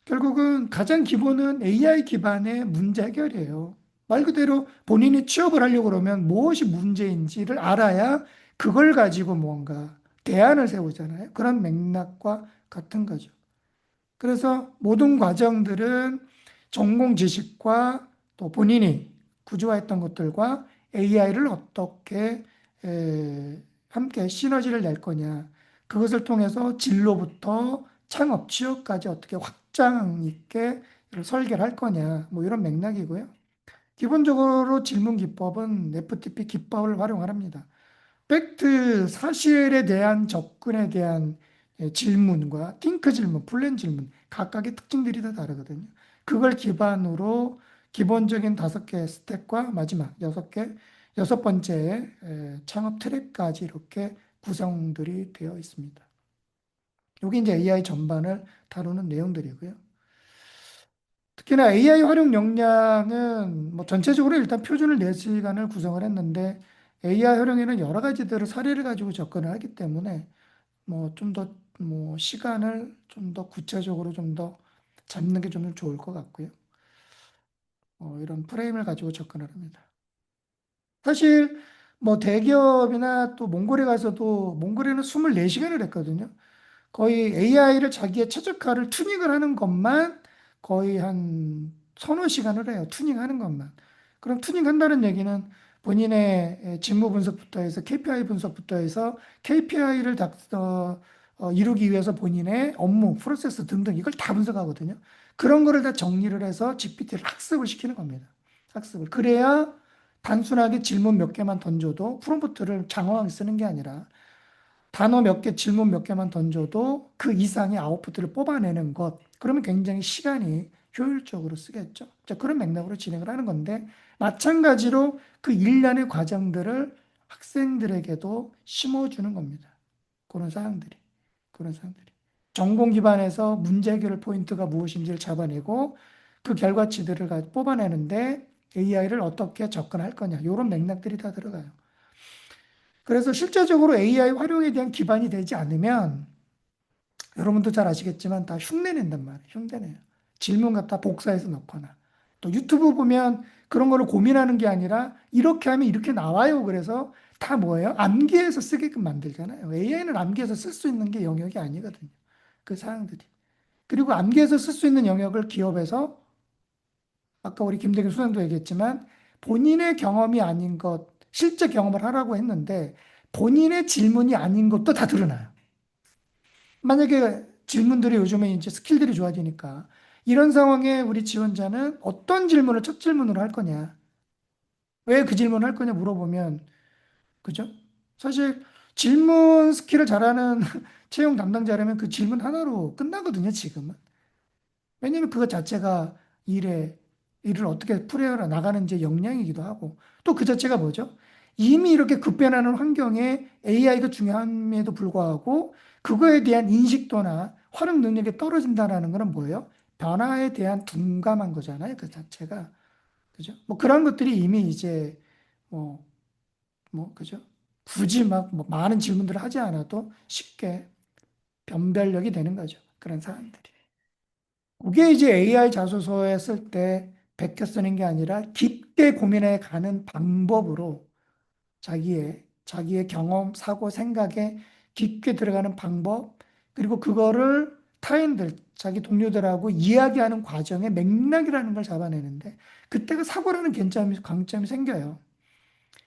결국은 가장 기본은 AI 기반의 문제 해결이에요. 말 그대로 본인이 취업을 하려고 그러면 무엇이 문제인지를 알아야 그걸 가지고 뭔가 대안을 세우잖아요. 그런 맥락과 같은 거죠. 그래서 모든 과정들은 전공 지식과 또 본인이 구조화했던 것들과 AI를 어떻게 함께 시너지를 낼 거냐. 그것을 통해서 진로부터 창업, 취업까지 어떻게 확장 있게 설계를 할 거냐. 뭐 이런 맥락이고요. 기본적으로 질문 기법은 FTP 기법을 활용합니다. 팩트, 사실에 대한 접근에 대한 질문과 띵크 질문, 플랜 질문, 각각의 특징들이 다 다르거든요. 그걸 기반으로 기본적인 5개 스텝과 마지막 6개, 6번째 창업 트랙까지 이렇게 구성들이 되어 있습니다. 여기 이제 AI 전반을 다루는 내용들이고요. 특히나 AI 활용 역량은 뭐 전체적으로 일단 표준을 4시간을 구성을 했는데 AI 활용에는 여러 가지들을 사례를 가지고 접근을 하기 때문에 뭐 좀 더 뭐 시간을 좀 더 구체적으로 좀 더 잡는 게 좀 좋을 것 같고요. 이런 프레임을 가지고 접근을 합니다. 사실 뭐 대기업이나 또 몽골에 가서도 몽골에는 24시간을 했거든요. 거의 AI를 자기의 최적화를 튜닝을 하는 것만 거의 한 서너 시간을 해요. 튜닝하는 것만. 그럼 튜닝한다는 얘기는 본인의 직무 분석부터 해서 KPI 분석부터 해서 KPI를 이루기 위해서 본인의 업무, 프로세스 등등 이걸 다 분석하거든요. 그런 거를 다 정리를 해서 GPT를 학습을 시키는 겁니다. 학습을. 그래야 단순하게 질문 몇 개만 던져도 프롬프트를 장황하게 쓰는 게 아니라 단어 몇 개, 질문 몇 개만 던져도 그 이상의 아웃풋을 뽑아내는 것. 그러면 굉장히 시간이 효율적으로 쓰겠죠. 자, 그런 맥락으로 진행을 하는 건데, 마찬가지로 그 일련의 과정들을 학생들에게도 심어주는 겁니다. 그런 사항들이. 그런 사항들이. 전공 기반에서 문제 해결 포인트가 무엇인지를 잡아내고, 그 결과치들을 뽑아내는데 AI를 어떻게 접근할 거냐. 이런 맥락들이 다 들어가요. 그래서 실제적으로 AI 활용에 대한 기반이 되지 않으면 여러분도 잘 아시겠지만 다 흉내낸단 말이에요. 흉내내요. 질문 갖다 복사해서 넣거나 또 유튜브 보면 그런 거를 고민하는 게 아니라 이렇게 하면 이렇게 나와요. 그래서 다 뭐예요? 암기해서 쓰게끔 만들잖아요. AI는 암기해서 쓸 수 있는 게 영역이 아니거든요. 그 사항들이. 그리고 암기해서 쓸 수 있는 영역을 기업에서 아까 우리 김대균 수장도 얘기했지만 본인의 경험이 아닌 것, 실제 경험을 하라고 했는데 본인의 질문이 아닌 것도 다 드러나요. 만약에 질문들이 요즘에 이제 스킬들이 좋아지니까 이런 상황에 우리 지원자는 어떤 질문을 첫 질문으로 할 거냐, 왜 그 질문을 할 거냐 물어보면, 그죠? 사실 질문 스킬을 잘하는 채용 담당자라면 그 질문 하나로 끝나거든요, 지금은. 왜냐면 그것 자체가 일을 어떻게 풀어 나가는지 역량이기도 하고, 또 그 자체가 뭐죠? 이미 이렇게 급변하는 환경에 AI가 중요함에도 불구하고, 그거에 대한 인식도나 활용 능력이 떨어진다는 것은 뭐예요? 변화에 대한 둔감한 거잖아요, 그 자체가. 그죠? 뭐 그런 것들이 이미 이제, 뭐, 그죠? 굳이 막 뭐 많은 질문들을 하지 않아도 쉽게 변별력이 되는 거죠. 그런 사람들이. 그게 이제 AI 자소서에 쓸 때 베껴 쓰는 게 아니라 깊게 고민해 가는 방법으로 자기의 경험, 사고, 생각에 깊게 들어가는 방법, 그리고 그거를 타인들, 자기 동료들하고 이야기하는 과정의 맥락이라는 걸 잡아내는데, 그때가 사고라는 강점이 생겨요.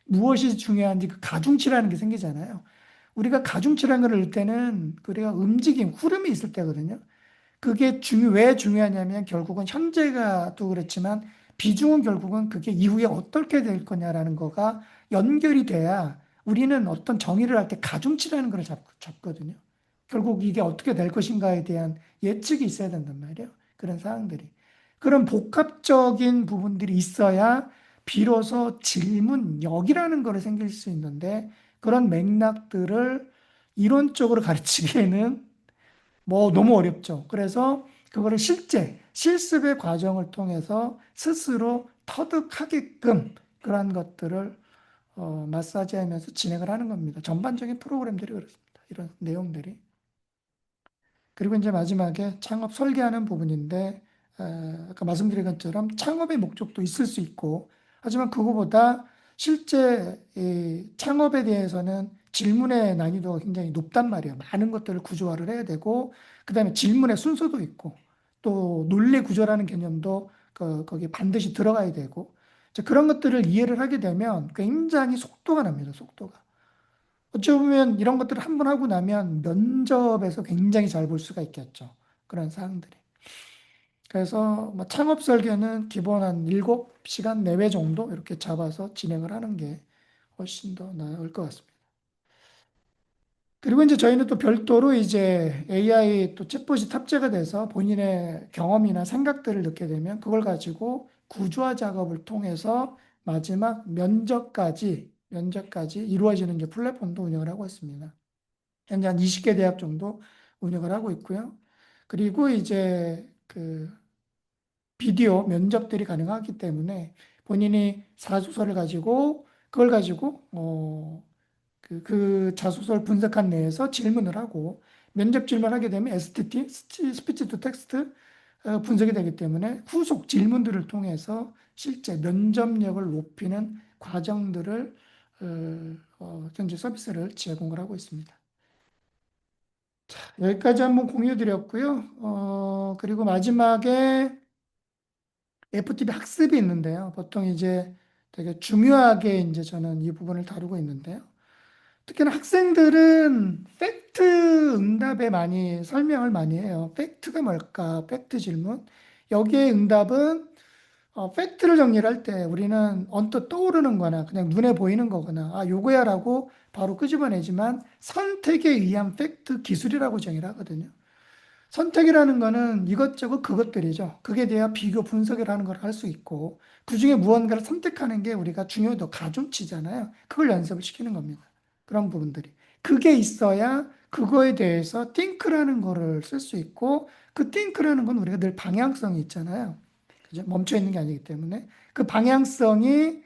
무엇이 중요한지 그 가중치라는 게 생기잖아요. 우리가 가중치라는 걸 넣을 때는 우리가 움직임, 흐름이 있을 때거든요. 그게 왜 중요하냐면 결국은 현재가 또 그렇지만 비중은 결국은 그게 이후에 어떻게 될 거냐라는 거가 연결이 돼야 우리는 어떤 정의를 할 때 가중치라는 걸 잡거든요. 결국 이게 어떻게 될 것인가에 대한 예측이 있어야 된단 말이에요. 그런 사항들이. 그런 복합적인 부분들이 있어야 비로소 질문력이라는 거를 생길 수 있는데 그런 맥락들을 이론적으로 가르치기에는 뭐 너무 어렵죠. 그래서 그거를 실습의 과정을 통해서 스스로 터득하게끔 그러한 것들을 마사지하면서 진행을 하는 겁니다. 전반적인 프로그램들이 그렇습니다. 이런 내용들이. 그리고 이제 마지막에 창업 설계하는 부분인데, 아까 말씀드린 것처럼 창업의 목적도 있을 수 있고, 하지만 그거보다 실제 이 창업에 대해서는 질문의 난이도가 굉장히 높단 말이에요. 많은 것들을 구조화를 해야 되고, 그 다음에 질문의 순서도 있고, 또 논리 구조라는 개념도 거기에 반드시 들어가야 되고, 이제 그런 것들을 이해를 하게 되면 굉장히 속도가 납니다. 속도가. 어찌 보면 이런 것들을 한 번 하고 나면 면접에서 굉장히 잘 볼 수가 있겠죠. 그런 사항들이. 그래서 뭐 창업 설계는 기본 한 7시간 내외 정도 이렇게 잡아서 진행을 하는 게 훨씬 더 나을 것 같습니다. 그리고 이제 저희는 또 별도로 이제 AI 또 챗봇이 탑재가 돼서 본인의 경험이나 생각들을 넣게 되면 그걸 가지고 구조화 작업을 통해서 마지막 면접까지 이루어지는 이제 플랫폼도 운영을 하고 있습니다. 현재 한 20개 대학 정도 운영을 하고 있고요. 그리고 이제 그 비디오 면접들이 가능하기 때문에 본인이 자소서를 가지고 그걸 가지고 그 자소서를 분석한 내에서 질문을 하고 면접 질문하게 되면 STT, 스피치 투 텍스트 분석이 되기 때문에 후속 질문들을 통해서 실제 면접력을 높이는 과정들을 현재 서비스를 제공을 하고 있습니다. 여기까지 한번 공유 드렸고요. 그리고 마지막에 FTP 학습이 있는데요. 보통 이제 되게 중요하게 이제 저는 이 부분을 다루고 있는데요. 특히나 학생들은 팩트 응답에 많이 설명을 많이 해요. 팩트가 뭘까? 팩트 질문. 여기에 응답은 팩트를 정리를 할 때 우리는 언뜻 떠오르는 거나 그냥 눈에 보이는 거거나 요거야라고 바로 끄집어내지만 선택에 의한 팩트 기술이라고 정의를 하거든요. 선택이라는 거는 이것저것 그것들이죠. 그게 돼야 비교 분석을 하는 걸 할 수 있고, 그 중에 무언가를 선택하는 게 우리가 중요도 가중치잖아요. 그걸 연습을 시키는 겁니다. 그런 부분들이. 그게 있어야 그거에 대해서 think라는 거를 쓸 수 있고, 그 think라는 건 우리가 늘 방향성이 있잖아요. 그죠? 멈춰 있는 게 아니기 때문에. 그 방향성이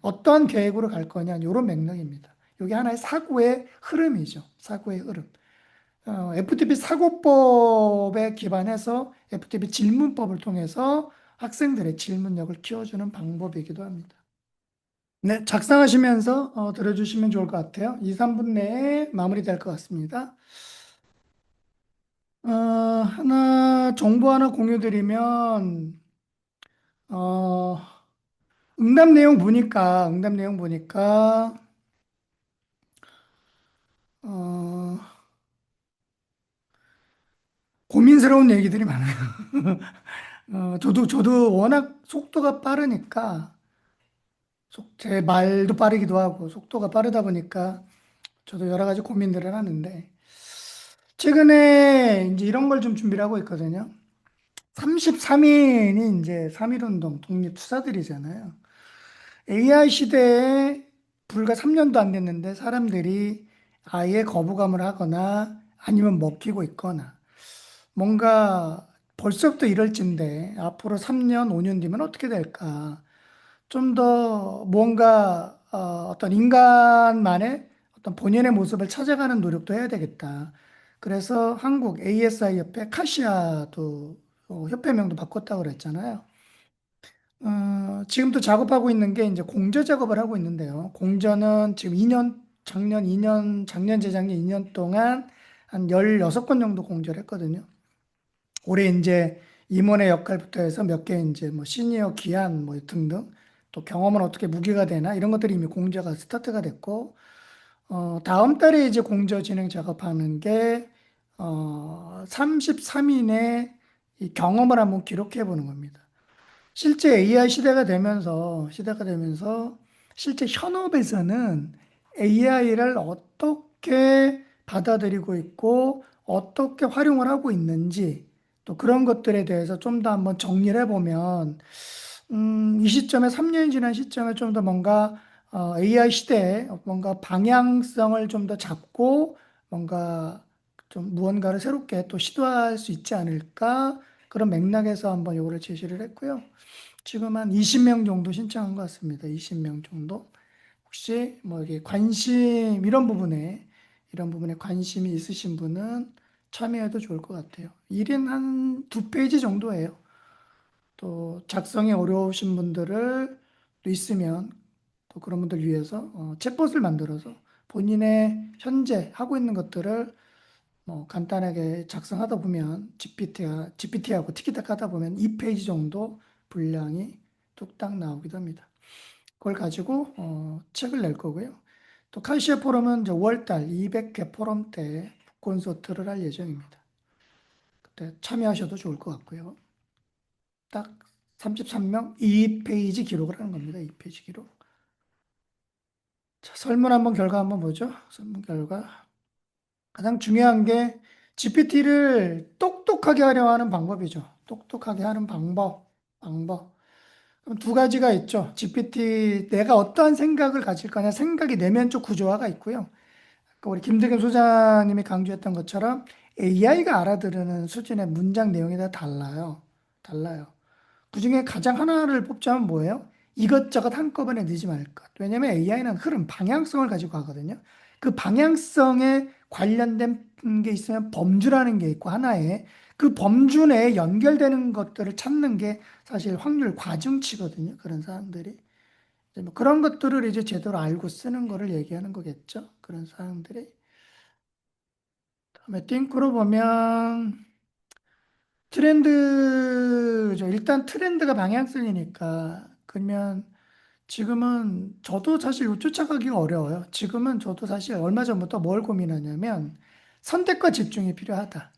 어떠한 계획으로 갈 거냐, 이런 맥락입니다. 이게 하나의 사고의 흐름이죠. 사고의 흐름. FTP 사고법에 기반해서 FTP 질문법을 통해서 학생들의 질문력을 키워주는 방법이기도 합니다. 네, 작성하시면서 들어주시면 좋을 것 같아요. 2, 3분 내에 마무리될 것 같습니다. 정보 하나 공유드리면, 어, 응답 내용 보니까, 어, 고민스러운 얘기들이 많아요. 저도 워낙 속도가 빠르니까, 제 말도 빠르기도 하고 속도가 빠르다 보니까 저도 여러 가지 고민들을 하는데 최근에 이제 이런 걸 좀 준비를 하고 있거든요. 33인이 이제 3.1운동 독립투사들이잖아요. AI 시대에 불과 3년도 안 됐는데 사람들이 아예 거부감을 하거나 아니면 먹히고 있거나 뭔가 벌써부터 이럴진데 앞으로 3년, 5년 뒤면 어떻게 될까? 좀 더 뭔가 어떤 인간만의 어떤 본연의 모습을 찾아가는 노력도 해야 되겠다. 그래서 한국 ASI 협회 카시아도 협회명도 바꿨다고 그랬잖아요. 지금도 작업하고 있는 게 이제 공저 작업을 하고 있는데요. 공저는 지금 2년, 작년 2년, 작년, 재작년 2년 동안 한 16건 정도 공저를 했거든요. 올해 이제 임원의 역할부터 해서 몇 개 이제 뭐 시니어 기한 뭐 등등 또 경험은 어떻게 무게가 되나 이런 것들이 이미 공저가 스타트가 됐고 다음 달에 이제 공저 진행 작업하는 게 33인의 이 경험을 한번 기록해 보는 겁니다. 실제 AI 시대가 되면서 실제 현업에서는 AI를 어떻게 받아들이고 있고 어떻게 활용을 하고 있는지 또 그런 것들에 대해서 좀 더 한번 정리를 해보면 이 시점에 3년이 지난 시점에 좀 더 뭔가 AI 시대에 뭔가 방향성을 좀 더 잡고 뭔가 좀 무언가를 새롭게 또 시도할 수 있지 않을까 그런 맥락에서 한번 요거를 제시를 했고요. 지금 한 20명 정도 신청한 것 같습니다. 20명 정도. 혹시 뭐 이게 관심 이런 부분에 관심이 있으신 분은 참여해도 좋을 것 같아요. 1인 한 2페이지 정도예요. 또 작성이 어려우신 분들을 또 있으면 또 그런 분들 위해서 챗봇을 만들어서 본인의 현재 하고 있는 것들을 뭐 간단하게 작성하다 보면 GPT하고 티키타카 하다 보면 2페이지 정도 분량이 뚝딱 나오기도 합니다. 그걸 가지고 책을 낼 거고요. 또 칼시아 포럼은 이제 5월달 200회 포럼 때 콘서트를 할 예정입니다. 그때 참여하셔도 좋을 것 같고요. 딱 33명 2페이지 기록을 하는 겁니다. 2페이지 기록. 자, 설문 한번 결과 한번 보죠. 설문 결과. 가장 중요한 게 GPT를 똑똑하게 하려 하는 방법이죠. 똑똑하게 하는 방법. 그럼 두 가지가 있죠. GPT, 내가 어떠한 생각을 가질 거냐, 생각이 내면적 구조화가 있고요. 우리 김대겸 소장님이 강조했던 것처럼 AI가 알아들으는 수준의 문장 내용이 다 달라요. 달라요. 그중에 가장 하나를 뽑자면 뭐예요? 이것저것 한꺼번에 넣지 말 것. 왜냐하면 AI는 흐름, 방향성을 가지고 가거든요. 그 방향성에 관련된 게 있으면 범주라는 게 있고 하나에 그 범주 내에 연결되는 것들을 찾는 게 사실 확률 과중치거든요. 그런 사람들이. 이제 뭐 그런 것들을 이제 제대로 알고 쓰는 거를 얘기하는 거겠죠. 그런 사람들이. 다음에 띵크로 보면 트렌드죠. 일단 트렌드가 방향성이니까. 그러면 지금은 저도 사실 이거 쫓아가기가 어려워요. 지금은 저도 사실 얼마 전부터 뭘 고민하냐면 선택과 집중이 필요하다.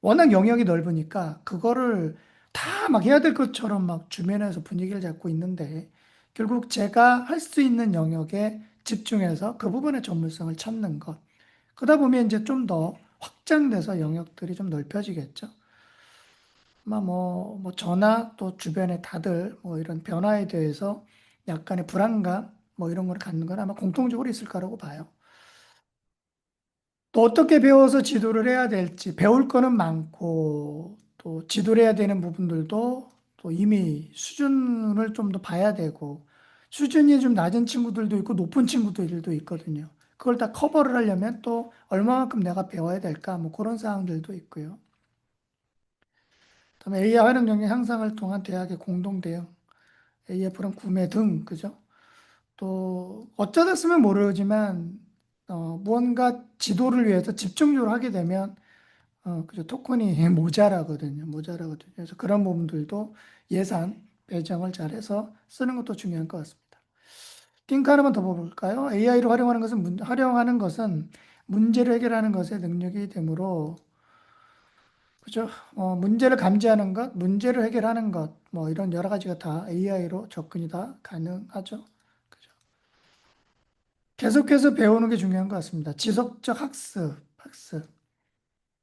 워낙 영역이 넓으니까 그거를 다 막 해야 될 것처럼 막 주변에서 분위기를 잡고 있는데 결국 제가 할 수 있는 영역에 집중해서 그 부분의 전문성을 찾는 것. 그러다 보면 이제 좀 더 확장돼서 영역들이 좀 넓혀지겠죠. 아마 뭐 저나 또 주변에 다들 뭐 이런 변화에 대해서 약간의 불안감 뭐 이런 걸 갖는 건 아마 공통적으로 있을 거라고 봐요. 또 어떻게 배워서 지도를 해야 될지 배울 거는 많고 또 지도를 해야 되는 부분들도 또 이미 수준을 좀 더 봐야 되고 수준이 좀 낮은 친구들도 있고 높은 친구들도 있거든요. 그걸 다 커버를 하려면 또 얼마만큼 내가 배워야 될까 뭐 그런 사항들도 있고요. 다음에 AI 활용 능력 향상을 통한 대학의 공동 대응, AI 프롬 구매 등 그죠? 또 어쩌다 쓰면 모르지만 무언가 지도를 위해서 집중적으로 하게 되면 그죠? 토큰이 모자라거든요. 그래서 그런 부분들도 예산 배정을 잘해서 쓰는 것도 중요한 것 같습니다. 띵크 하나만 더 볼까요? AI를 활용하는 것은 문제를 해결하는 것에 능력이 되므로 그죠? 문제를 감지하는 것, 문제를 해결하는 것, 뭐 이런 여러 가지가 다 AI로 접근이 다 가능하죠. 그죠? 계속해서 배우는 게 중요한 것 같습니다. 지속적 학습.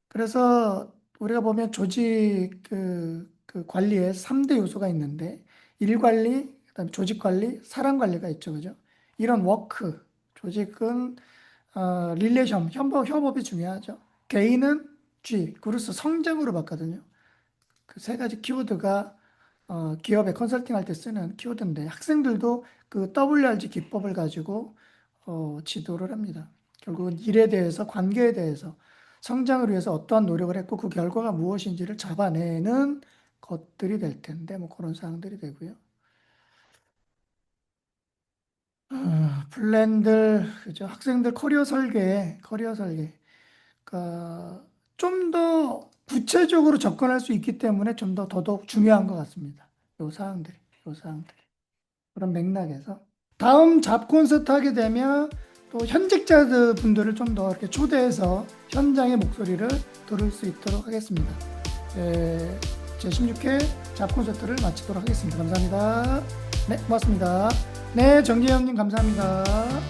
그래서 우리가 보면 조직 그 관리에 3대 요소가 있는데 일 관리, 그다음에 조직 관리, 사람 관리가 있죠. 그죠? 이런 조직은 협업이 중요하죠. 개인은 G, 그래서 성장으로 봤거든요. 그 세 가지 키워드가 기업에 컨설팅 할 때 쓰는 키워드인데 학생들도 그 WRG 기법을 가지고 지도를 합니다. 결국은 일에 대해서, 관계에 대해서, 성장을 위해서 어떠한 노력을 했고 그 결과가 무엇인지를 잡아내는 것들이 될 텐데 뭐 그런 사항들이 되고요. 플랜들, 그죠? 학생들 커리어 설계. 그러니까 좀 더 구체적으로 접근할 수 있기 때문에 좀 더 더더욱 중요한 것 같습니다. 요 사항들. 그런 맥락에서. 다음 잡 콘서트 하게 되면 또 현직자들 분들을 좀 더 이렇게 초대해서 현장의 목소리를 들을 수 있도록 하겠습니다. 제 16회 잡 콘서트를 마치도록 하겠습니다. 감사합니다. 네, 고맙습니다. 네, 정재영님 감사합니다.